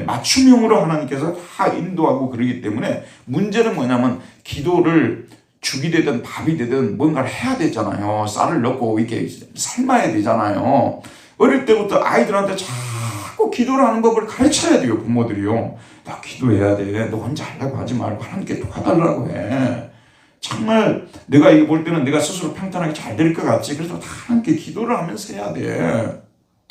맞춤형으로 하나님께서 다 인도하고 그러기 때문에 문제는 뭐냐면 기도를 죽이 되든 밥이 되든 뭔가를 해야 되잖아요. 쌀을 넣고 이렇게 삶아야 되잖아요. 어릴 때부터 아이들한테 자꾸 기도를 하는 법을 가르쳐야 돼요. 부모들이요. 나 기도해야 돼. 너 혼자 하려고 하지 말고 하나님께 도와달라고 해. 정말 내가 이거 볼 때는 내가 스스로 평탄하게 잘 될 것 같지. 그래서 다 하나님께 기도를 하면서 해야 돼.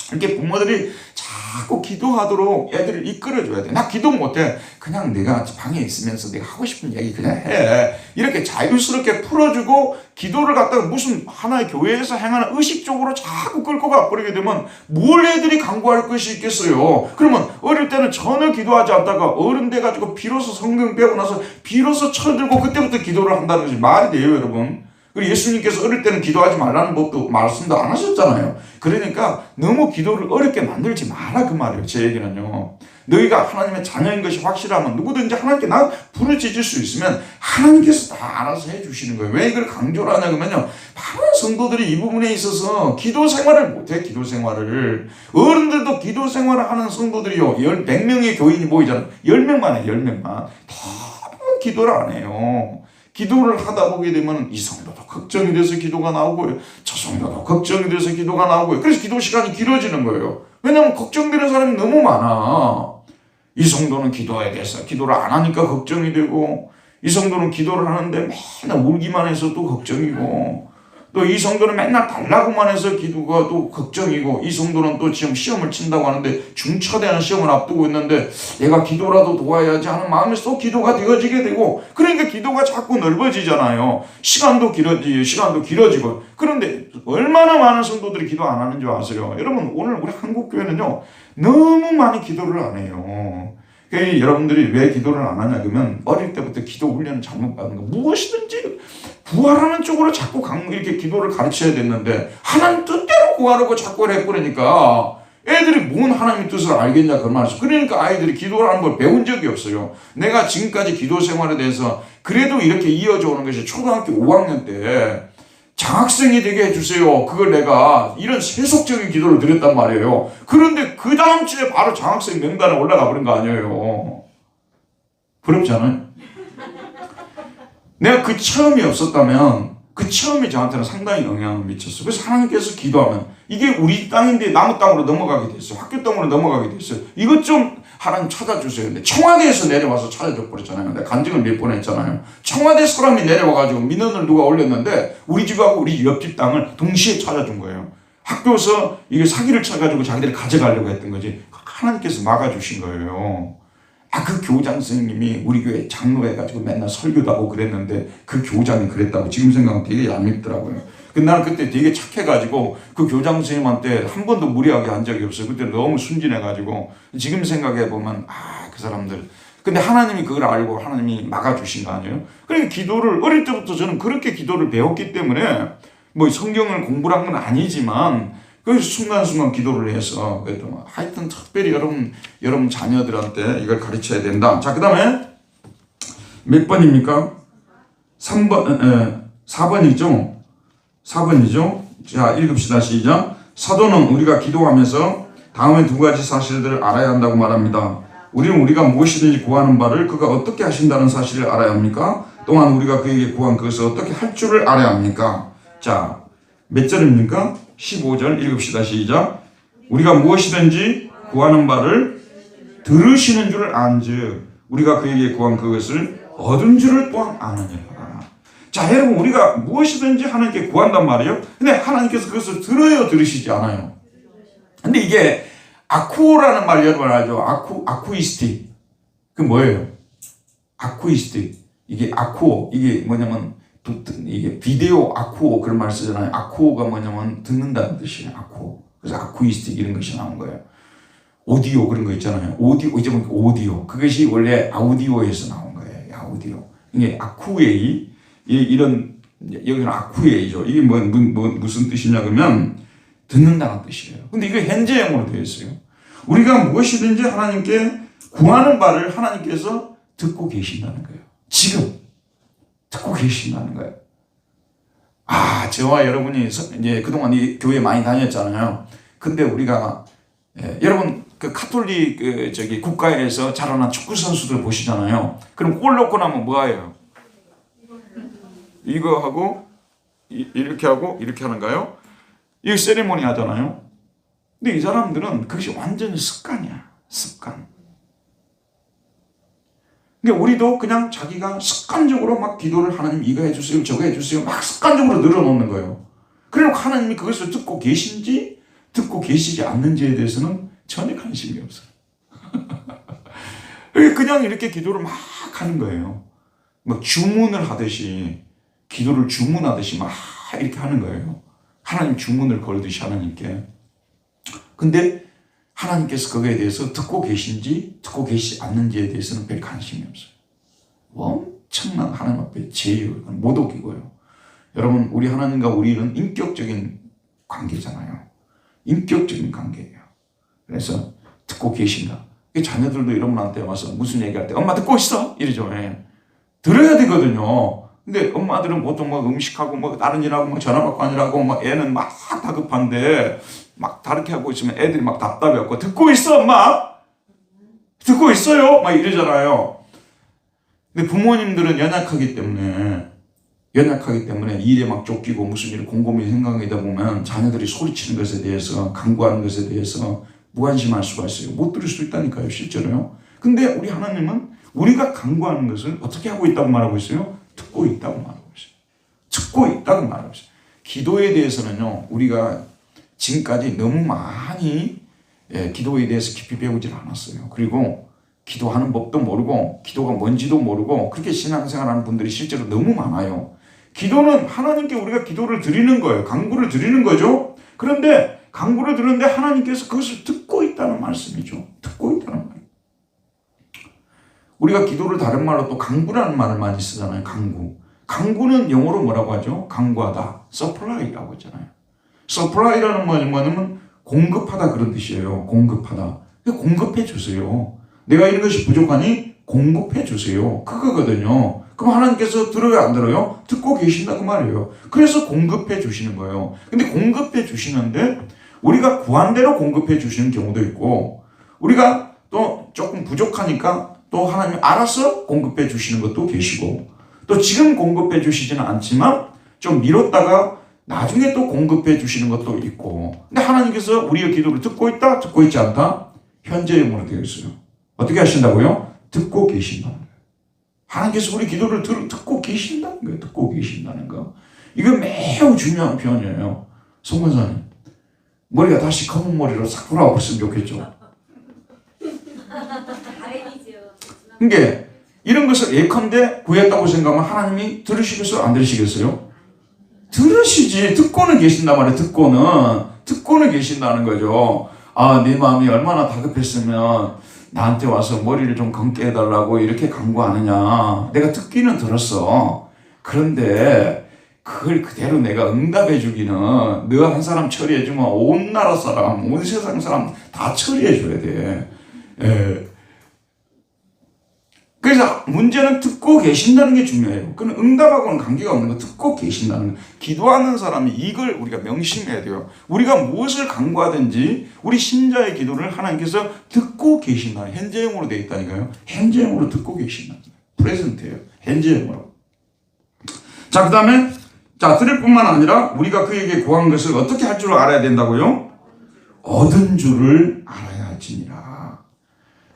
이렇게 부모들이 자꾸 기도하도록 애들을 이끌어줘야 돼. 나 기도 못해. 그냥 내가 방에 있으면서 내가 하고 싶은 얘기 그냥 해. 이렇게 자유스럽게 풀어주고 기도를 갖다가 무슨 하나의 교회에서 행하는 의식적으로 자꾸 끌고 가버리게 되면 뭘 애들이 강구할 것이 있겠어요. 그러면 어릴 때는 전혀 기도하지 않다가 어른 돼가지고 비로소 성경 배우고 나서 비로소 쳐들고 그때부터 기도를 한다는 것이 말이 돼요, 여러분. 그리고 예수님께서 어릴 때는 기도하지 말라는 법도 말씀도 안 하셨잖아요. 그러니까 너무 기도를 어렵게 만들지 마라 그 말이에요. 제 얘기는요. 너희가 하나님의 자녀인 것이 확실하면 누구든지 하나님께 나 부르짖을 수 있으면 하나님께서 다 알아서 해주시는 거예요. 왜 이걸 강조를 하냐 그러면요. 많은 성도들이 이 부분에 있어서 기도 생활을 못해. 기도 생활을. 어른들도 기도 생활을 하는 성도들이요. 100명의 교인이 모이잖아요. 10명만 해. 10명만. 대부분 기도를 안 해요. 기도를 하다 보게 되면 이 성도도 걱정이 돼서 기도가 나오고요. 저 성도도 걱정이 돼서 기도가 나오고요. 그래서 기도 시간이 길어지는 거예요. 왜냐하면 걱정되는 사람이 너무 많아. 이 성도는 기도에 대해서 기도를 안 하니까 걱정이 되고 이 성도는 기도를 하는데 맨날 울기만 해서 또 걱정이고 또 이 성도는 맨날 달라고만 해서 기도가 또 걱정이고, 이 성도는 또 지금 시험을 친다고 하는데 중차대한 시험을 앞두고 있는데 내가 기도라도 도와야지 하는 마음에서 또 기도가 되어지게 되고, 그러니까 기도가 자꾸 넓어지잖아요. 시간도 길어지고. 그런데 얼마나 많은 성도들이 기도 안 하는 줄 아세요? 여러분, 오늘 우리 한국교회는요 너무 많이 기도를 안 해요. 그러니까 여러분들이 왜 기도를 안 하냐 그러면 어릴 때부터 기도 훈련을 잘못 받는 거. 무엇이든지 구하라는 쪽으로 자꾸 이렇게 기도를 가르쳐야 됐는데 하나님 뜻대로 구하라고 자꾸 해버리니까 애들이 뭔 하나님의 뜻을 알겠냐 그 말이죠. 그러니까 아이들이 기도를 하는 걸 배운 적이 없어요. 내가 지금까지 기도 생활에 대해서 그래도 이렇게 이어져 오는 것이 초등학교 5학년 때 장학생이 되게 해주세요. 그걸 내가 이런 세속적인 기도를 드렸단 말이에요. 그런데 그 다음 주에 바로 장학생 명단에 올라가 버린 거 아니에요. 부럽지 않아요? 내가 그 체험이 없었다면 그 체험이 저한테는 상당히 영향을 미쳤어요. 그래서 하나님께서 기도하면 이게 우리 땅인데 남의 땅으로 넘어가게 됐어요. 학교 땅으로 넘어가게 됐어요. 이것 좀 하나님 찾아주세요. 근데 청와대에서 내려와서 찾아줘 버렸잖아요. 내가 간증을 몇 번 했잖아요. 청와대 사람이 내려와가지고 민원을 누가 올렸는데 우리 집하고 우리 옆집 땅을 동시에 찾아준 거예요. 학교에서 이게 사기를 쳐가지고 자기들이 가져가려고 했던 거지. 하나님께서 막아주신 거예요. 그 교장 선생님이 우리 교회 장로 해가지고 맨날 설교도 하고 그랬는데 그 교장이 그랬다고 지금 생각하면 되게 얄밉더라고요. 근데 나는 그때 되게 착해가지고 그 교장 선생님한테 한 번도 무리하게 한 적이 없어요. 그때 너무 순진해가지고 지금 생각해보면 그 사람들. 근데 하나님이 그걸 알고 하나님이 막아주신 거 아니에요? 그러니까 기도를 어릴 때부터 저는 그렇게 기도를 배웠기 때문에 뭐 성경을 공부한 건 아니지만 그래서 순간순간 기도를 해서 그래도 하여튼 특별히 여러분 자녀들한테 이걸 가르쳐야 된다. 자, 그 다음에 몇 번입니까? 4번이죠? 4번이죠? 자, 읽읍시다. 시작. 사도는 우리가 기도하면서 다음에 두 가지 사실들을 알아야 한다고 말합니다. 우리는 우리가 무엇이든지 구하는 바를 그가 어떻게 하신다는 사실을 알아야 합니까? 또한 우리가 그에게 구한 그것을 어떻게 할 줄을 알아야 합니까? 자, 몇 절입니까? 15절 읽읍시다. 시작. 우리가 무엇이든지 구하는 바를 들으시는 줄을 안즉 우리가 그에게 구한 그것을 얻은 줄을 또한 아느니라. 자, 여러분, 우리가 무엇이든지 하나님께 구한단 말이에요. 근데 하나님께서 그것을 들어요, 들으시지 않아요? 근데 이게 아쿠오라는 말 여러분 알죠? 아쿠이스틱. 그 뭐예요? 아쿠이스틱. 이게 아쿠오. 이게 뭐냐면 이게 비데오 아쿠오 그런 말 쓰잖아요. 아쿠오가 뭐냐면 듣는다는 뜻이에요. 아쿠오. 그래서 아쿠이스틱 이런 것이 나온 거예요. 오디오 그런 거 있잖아요. 오디오 이제 보니까 오디오. 그것이 원래 아우디오에서 나온 거예요. 아우디오. 이게 아쿠에이 이런 여기는 아쿠에이죠. 이게 무슨 뜻이냐 그러면 듣는다는 뜻이에요. 근데 이거 현재형으로 되어 있어요. 우리가 무엇이든지 하나님께 구하는 바를 하나님께서 듣고 계신다는 거예요. 지금 듣고 계신다는 거예요. 저와 여러분이 이제 그동안 이 교회 많이 다녔잖아요. 근데 우리가 여러분 그 카톨릭 국가에서 자라난 축구 선수들 보시잖아요. 그럼 골 넣고 나면 뭐예요? 이거 하고 이렇게 하고 이렇게 하는가요? 이거 세리머니 하잖아요. 근데 이 사람들은 그것이 완전히 습관이야. 습관. 그러니까 우리도 그냥 자기가 습관적으로 막 기도를 하나님 이거 해주세요 저거 해주세요 막 습관적으로 늘어놓는 거예요. 그리고 하나님이 그것을 듣고 계신지 듣고 계시지 않는지에 대해서는 전혀 관심이 없어요. 그냥 이렇게 기도를 막 하는 거예요. 막 주문을 하듯이 기도를 주문하듯이 막 이렇게 하는 거예요. 하나님 주문을 걸듯이 하나님께. 근데 하나님께서 그거에 대해서 듣고 계신지 듣고 계시지 않는지에 대해서는 별 관심이 없어요. 엄청난 하나님 앞에 제일 모독이고요. 여러분 우리 하나님과 우리는 인격적인 관계잖아요. 인격적인 관계예요. 그래서 듣고 계신가. 자녀들도 여러분한테 와서 무슨 얘기할 때 엄마 듣고 있어? 이러죠. 들어야 되거든요. 근데 엄마들은 보통 막 음식하고 뭐 다른 일하고 막 전화 받고 아니라고 막 애는 막 다급한데 막 다르게 하고 있으면 애들이 막 답답해갖고 듣고 있어 엄마? 듣고 있어요? 막 이러잖아요. 근데 부모님들은 연약하기 때문에 일에 막 쫓기고 무슨 일을 곰곰이 생각하다 보면 자녀들이 소리치는 것에 대해서 간구하는 것에 대해서 무관심할 수가 있어요. 못 들을 수도 있다니까요. 실제로요. 근데 우리 하나님은 우리가 간구하는 것을 어떻게 하고 있다고 말하고 있어요? 듣고 있다고 말하고 있어요. 듣고 있다고 말하고 있어요. 기도에 대해서는요, 우리가 지금까지 너무 많이 기도에 대해서 깊이 배우질 않았어요. 그리고 기도하는 법도 모르고 기도가 뭔지도 모르고 그렇게 신앙생활하는 분들이 실제로 너무 많아요. 기도는 하나님께 우리가 기도를 드리는 거예요. 간구를 드리는 거죠. 그런데 간구를 드리는데 하나님께서 그것을 듣고 있다는 말씀이죠. 듣고 있다는 말. 우리가 기도를 다른 말로 또 간구라는 말을 많이 쓰잖아요. 간구. 간구는 영어로 뭐라고 하죠? 간구하다. supply라고 하잖아요. supply라는 말이 뭐냐면 공급하다 그런 뜻이에요. 공급하다. 공급해 주세요. 내가 이런 것이 부족하니 공급해 주세요. 그거거든요. 그럼 하나님께서 들어요, 안 들어요? 듣고 계신다 그 말이에요. 그래서 공급해 주시는 거예요. 근데 공급해 주시는데 우리가 구한 대로 공급해 주시는 경우도 있고 우리가 또 조금 부족하니까 또 하나님 알아서 공급해 주시는 것도 계시고 또 지금 공급해 주시지는 않지만 좀 미뤘다가 나중에 또 공급해 주시는 것도 있고 근데 하나님께서 우리의 기도를 듣고 있다? 듣고 있지 않다? 현재형으로 되어 있어요. 어떻게 하신다고요? 듣고 계신다는 거예요. 하나님께서 우리 기도를 듣고 계신다는 거예요. 듣고 계신다는 거. 이거 매우 중요한 표현이에요. 송 권사님, 머리가 다시 검은 머리로 싹 돌아왔으면 좋겠죠. 그러니까 이런 것을 예컨대 구했다고 생각하면 하나님이 들으시겠어요? 안 들으시겠어요? 들으시지. 듣고는 계신단 말이에요. 듣고는 계신다는 거죠. 아, 네 마음이 얼마나 다급했으면 나한테 와서 머리를 좀 감게 해달라고 이렇게 간구하느냐. 내가 듣기는 들었어. 그런데 그걸 그대로 내가 응답해 주기는 너 한 사람 처리해 주면 온 나라 사람, 온 세상 사람 다 처리해 줘야 돼. 예. 그래서 문제는 듣고 계신다는 게 중요해요. 그는 응답하고는 관계가 없는 거 듣고 계신다는 거. 기도하는 사람이 이걸 우리가 명심해야 돼요. 우리가 무엇을 간구하든지 우리 신자의 기도를 하나님께서 듣고 계신다. 현재형으로 되어 있다니까요. 현재형으로 듣고 계신다. 프레젠트예요. 현재형으로. 자, 그 다음에 들을 뿐만 아니라 우리가 그에게 구한 것을 어떻게 할 줄 알아야 된다고요? 얻은 줄을 알아야 할지니라.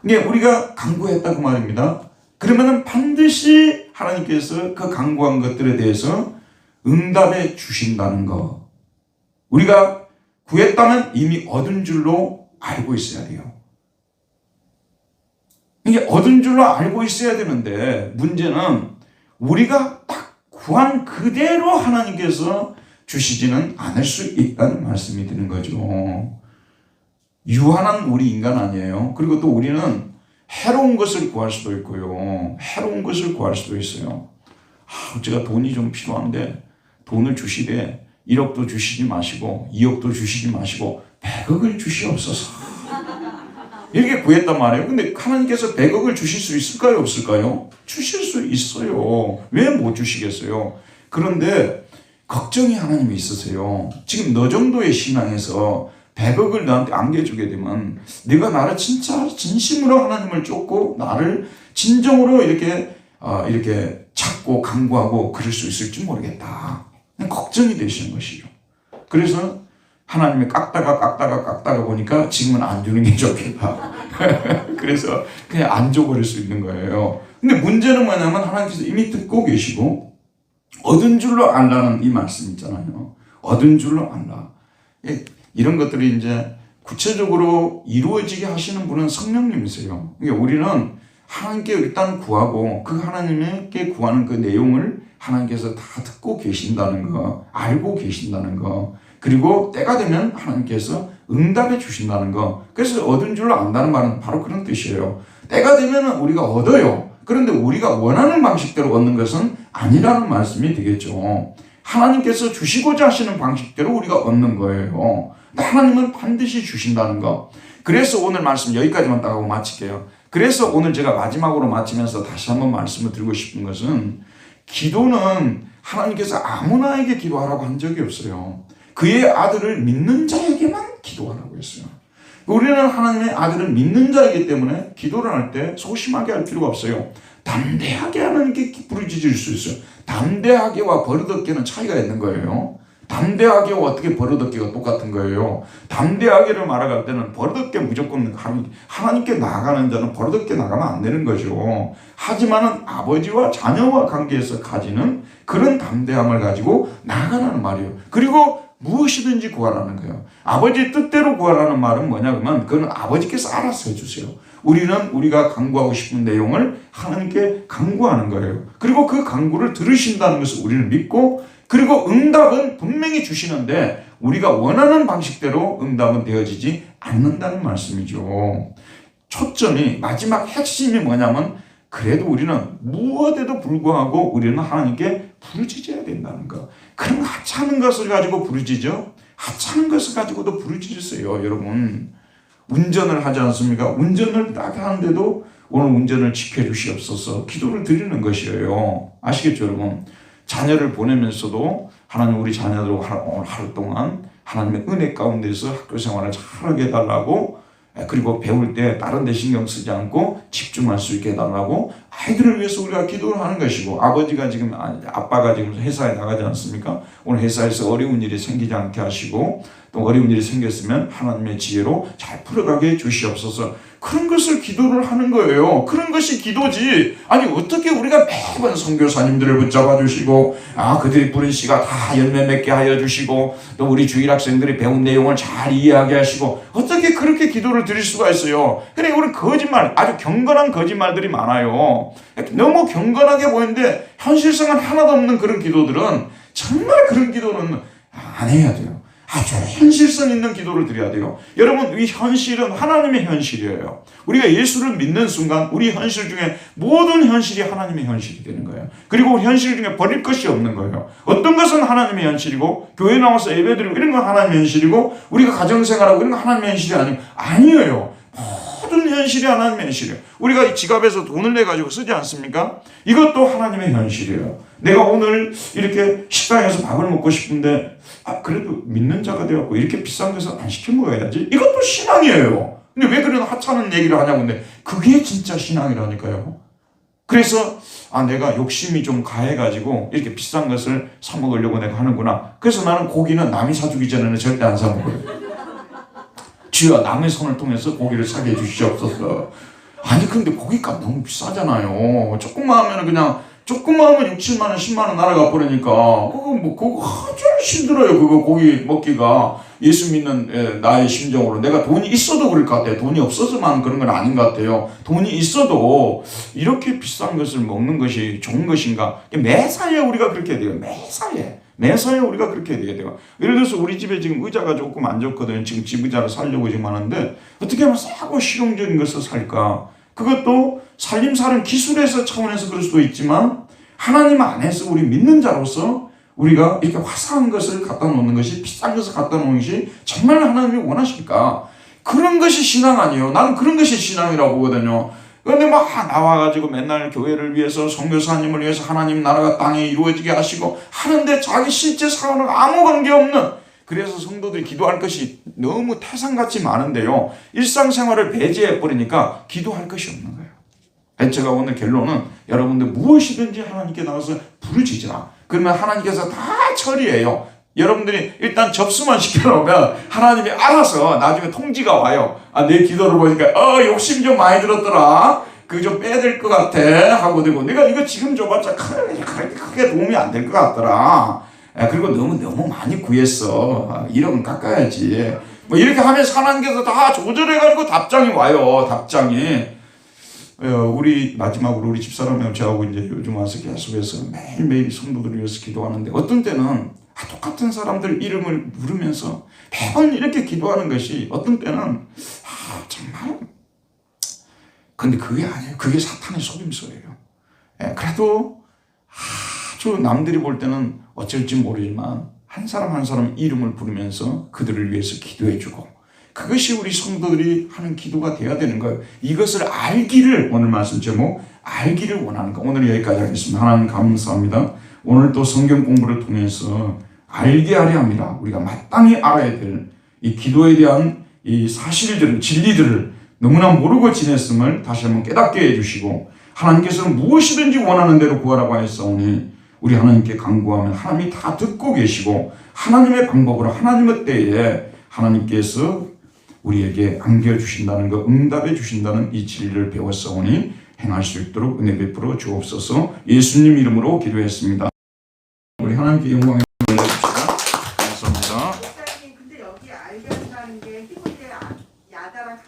이게 우리가 간구했다고 말입니다. 그러면은 반드시 하나님께서 그 간구한 것들에 대해서 응답해 주신다는 거. 우리가 구했다면 이미 얻은 줄로 알고 있어야 돼요. 이게 얻은 줄로 알고 있어야 되는데 문제는 우리가 딱 구한 그대로 하나님께서 주시지는 않을 수 있다는 말씀이 드는 거죠. 유한한 우리 인간 아니에요. 그리고 또 우리는 해로운 것을 구할 수도 있고요. 해로운 것을 구할 수도 있어요. 제가 돈이 좀 필요한데 돈을 주시되 1억도 주시지 마시고 2억도 주시지 마시고 100억을 주시옵소서. 이렇게 구했단 말이에요. 근데 하나님께서 100억을 주실 수 있을까요? 없을까요? 주실 수 있어요. 왜 못 주시겠어요? 그런데 걱정이 하나님이 있으세요. 지금 너 정도의 신앙에서 100억을 나한테 안겨주게 되면 네가 나를 진짜 진심으로 하나님을 쫓고 나를 진정으로 이렇게 찾고 간구하고 그럴 수 있을지 모르겠다. 걱정이 되시는 것이죠. 그래서 하나님이 깎다가 보니까 지금은 안 주는 게 좋겠다. 그래서 그냥 안 줘버릴 수 있는 거예요. 근데 문제는 뭐냐면 하나님께서 이미 듣고 계시고 얻은 줄로 알라는 이 말씀 있잖아요. 얻은 줄로 알라. 이런 것들이 이제 구체적으로 이루어지게 하시는 분은 성령님이세요. 그러니까 우리는 하나님께 일단 구하고 그 하나님께 구하는 그 내용을 하나님께서 다 듣고 계신다는 거, 알고 계신다는 거, 그리고 때가 되면 하나님께서 응답해 주신다는 거. 그래서 얻은 줄로 안다는 말은 바로 그런 뜻이에요. 때가 되면 우리가 얻어요. 그런데 우리가 원하는 방식대로 얻는 것은 아니라는 말씀이 되겠죠. 하나님께서 주시고자 하시는 방식대로 우리가 얻는 거예요. 하나님은 반드시 주신다는 거. 그래서 오늘 말씀 여기까지만 딱 하고 마칠게요. 그래서 오늘 제가 마지막으로 마치면서 다시 한번 말씀을 드리고 싶은 것은 기도는 하나님께서 아무나에게 기도하라고 한 적이 없어요. 그의 아들을 믿는 자에게만 기도하라고 했어요. 우리는 하나님의 아들을 믿는 자이기 때문에 기도를 할 때 소심하게 할 필요가 없어요. 담대하게 하나님께 부르짖을 수 있어요. 담대하게와 버릇없게는 차이가 있는 거예요. 담대하게 어떻게 버릇없게가 똑같은 거예요. 담대하게를 말할 때는 버릇없게 무조건 하나님께 나아가는 자는 버릇없게 나가면 안 되는 거죠. 하지만은 아버지와 자녀와 관계에서 가지는 그런 담대함을 가지고 나아가라는 말이에요. 그리고 무엇이든지 구하라는 거예요. 아버지 뜻대로 구하라는 말은 뭐냐 그러면 그건 아버지께서 알아서 해주세요. 우리는 우리가 간구하고 싶은 내용을 하나님께 간구하는 거예요. 그리고 그 간구를 들으신다는 것을 우리는 믿고, 그리고 응답은 분명히 주시는데 우리가 원하는 방식대로 응답은 되어지지 않는다는 말씀이죠. 초점이, 마지막 핵심이 뭐냐면 그래도 우리는 무엇에도 불구하고 우리는 하나님께 부르짖어야 된다는 거. 그럼 하찮은 것을 가지고 부르짖어? 하찮은 것을 가지고도 부르짖으세요. 여러분, 운전을 하지 않습니까? 운전을 딱 하는데도 오늘 운전을 지켜주시옵소서 기도를 드리는 것이에요. 아시겠죠 여러분? 자녀를 보내면서도 하나님 우리 자녀들 오늘 하루 동안 하나님의 은혜 가운데서 학교 생활을 잘하게 해달라고, 그리고 배울 때 다른 데 신경 쓰지 않고 집중할 수 있게 해달라고 아이들을 위해서 우리가 기도를 하는 것이고, 아빠가 지금 회사에 나가지 않습니까? 오늘 회사에서 어려운 일이 생기지 않게 하시고, 또 어려운 일이 생겼으면 하나님의 지혜로 잘 풀어가게 해주시옵소서. 그런 것을 기도를 하는 거예요. 그런 것이 기도지. 아니 어떻게 우리가 매번 선교사님들을 붙잡아 주시고 그들이 부른 시가 다 열매 맺게 하여 주시고, 또 우리 주일학생들이 배운 내용을 잘 이해하게 하시고, 어떻게 그렇게 기도를 드릴 수가 있어요? 그래 우리 거짓말, 아주 경건한 거짓말들이 많아요. 너무 경건하게 보이는데 현실성은 하나도 없는 그런 기도들은, 정말 그런 기도는 안 해야 돼요. 아주 현실성 있는 기도를 드려야 돼요. 여러분, 이 현실은 하나님의 현실이에요. 우리가 예수를 믿는 순간 우리 현실 중에 모든 현실이 하나님의 현실이 되는 거예요. 그리고 현실 중에 버릴 것이 없는 거예요. 어떤 것은 하나님의 현실이고, 교회 나와서 예배드리고 이런 건 하나님의 현실이고, 우리가 가정생활하고 이런 건 하나님의 현실이 아니에요. 모든 현실이 하나님의 현실이에요. 우리가 이 지갑에서 돈을 내가지고 쓰지 않습니까? 이것도 하나님의 현실이에요. 내가 오늘 이렇게 식당에서 밥을 먹고 싶은데 그래도 믿는 자가 되었고 이렇게 비싼 것은 안 시켜 먹어야지. 이것도 신앙이에요. 근데 왜 그런 하찮은 얘기를 하냐고. 근데 그게 진짜 신앙이라니까요. 그래서 내가 욕심이 좀 가해가지고 이렇게 비싼 것을 사 먹으려고 내가 하는구나. 그래서 나는 고기는 남이 사주기 전에는 절대 안 사 먹어요. 주여 남의 손을 통해서 고기를 사게 해주시옵소서. 아니 근데 고기값 너무 비싸잖아요. 조금만 하면 6, 7만 원, 10만 원 날아가 버리니까 그거 아주 힘들어요. 그거 고기 먹기가. 예수 믿는 나의 심정으로 내가 돈이 있어도 그럴 것 같아요. 돈이 없어서만 그런 건 아닌 것 같아요. 돈이 있어도 이렇게 비싼 것을 먹는 것이 좋은 것인가? 매사에 우리가 그렇게 돼요. 매사에 우리가 그렇게 돼야 돼요. 예를 들어서 우리 집에 지금 의자가 조금 안 좋거든요. 지금 집 의자를 사려고 지금 하는데 어떻게 하면 싸고 실용적인 것을 살까? 그것도 살림살은 기술에서 차원에서 그럴 수도 있지만, 하나님 안에서 우리 믿는 자로서 우리가 이렇게 화사한 것을 갖다 놓는 것이, 비싼 것을 갖다 놓는 것이 정말 하나님이 원하실까? 그런 것이 신앙 아니에요. 나는 그런 것이 신앙이라고 보거든요. 그런데 막 나와가지고 맨날 교회를 위해서, 선교사님을 위해서 하나님 나라가 땅에 이루어지게 하시고 하는데 자기 실제 상황은 아무 관계없는, 그래서 성도들이 기도할 것이 너무 태산같이 많은데요, 일상생활을 배제해버리니까 기도할 것이 없는 거예요. 제가 오늘 결론은 여러분들 무엇이든지 하나님께 나가서 부르짖으라. 그러면 하나님께서 다 처리해요. 여러분들이 일단 접수만 시켜놓으면 하나님이 알아서 나중에 통지가 와요. 내 기도를 보니까 욕심 좀 많이 들었더라. 그거 좀 빼야 될 것 같아 하고 되고, 내가 이거 지금 줘봤자 크게 도움이 안 될 것 같더라. 그리고 너무 많이 구했어. 1억은 깎아야지. 뭐 이렇게 하면서 하나님께서 다 조절해가지고 답장이 와요. 답장이. 우리 마지막으로 우리 집사람하고 저하고 이제 요즘 와서 계속해서 매일매일 성도들을 위해서 기도하는데, 어떤 때는 똑같은 사람들 이름을 부르면서 매번 이렇게 기도하는 것이, 어떤 때는 정말, 근데 그게 아니에요. 그게 사탄의 속임수예요. 그래도 아주 남들이 볼 때는 어쩔지 모르지만 한 사람 한 사람 이름을 부르면서 그들을 위해서 기도해주고, 그것이 우리 성도들이 하는 기도가 되어야 되는 거예요. 이것을 알기를, 오늘 말씀 제목 알기를 원하는 거. 오늘 여기까지 하겠습니다. 하나님 감사합니다. 오늘 또 성경 공부를 통해서 알게 하려 합니다. 우리가 마땅히 알아야 될 이 기도에 대한 이 사실들을, 진리들을 너무나 모르고 지냈음을 다시 한번 깨닫게 해주시고, 하나님께서는 무엇이든지 원하는 대로 구하라고 하였사오니 우리 하나님께 간구하면 하나님이 다 듣고 계시고 하나님의 방법으로 하나님의 때에 하나님께서 우리에게 안겨주신다는 것, 응답해 주신다는 이 진리를 배웠사오니 행할 수 있도록 은혜 베풀어 주옵소서. 예수님 이름으로 기도했습니다. 우리 하나님께 영광을 올려줍시다. 감사합니다. 목사님, 근데 여기 알견이라는 게 히브리에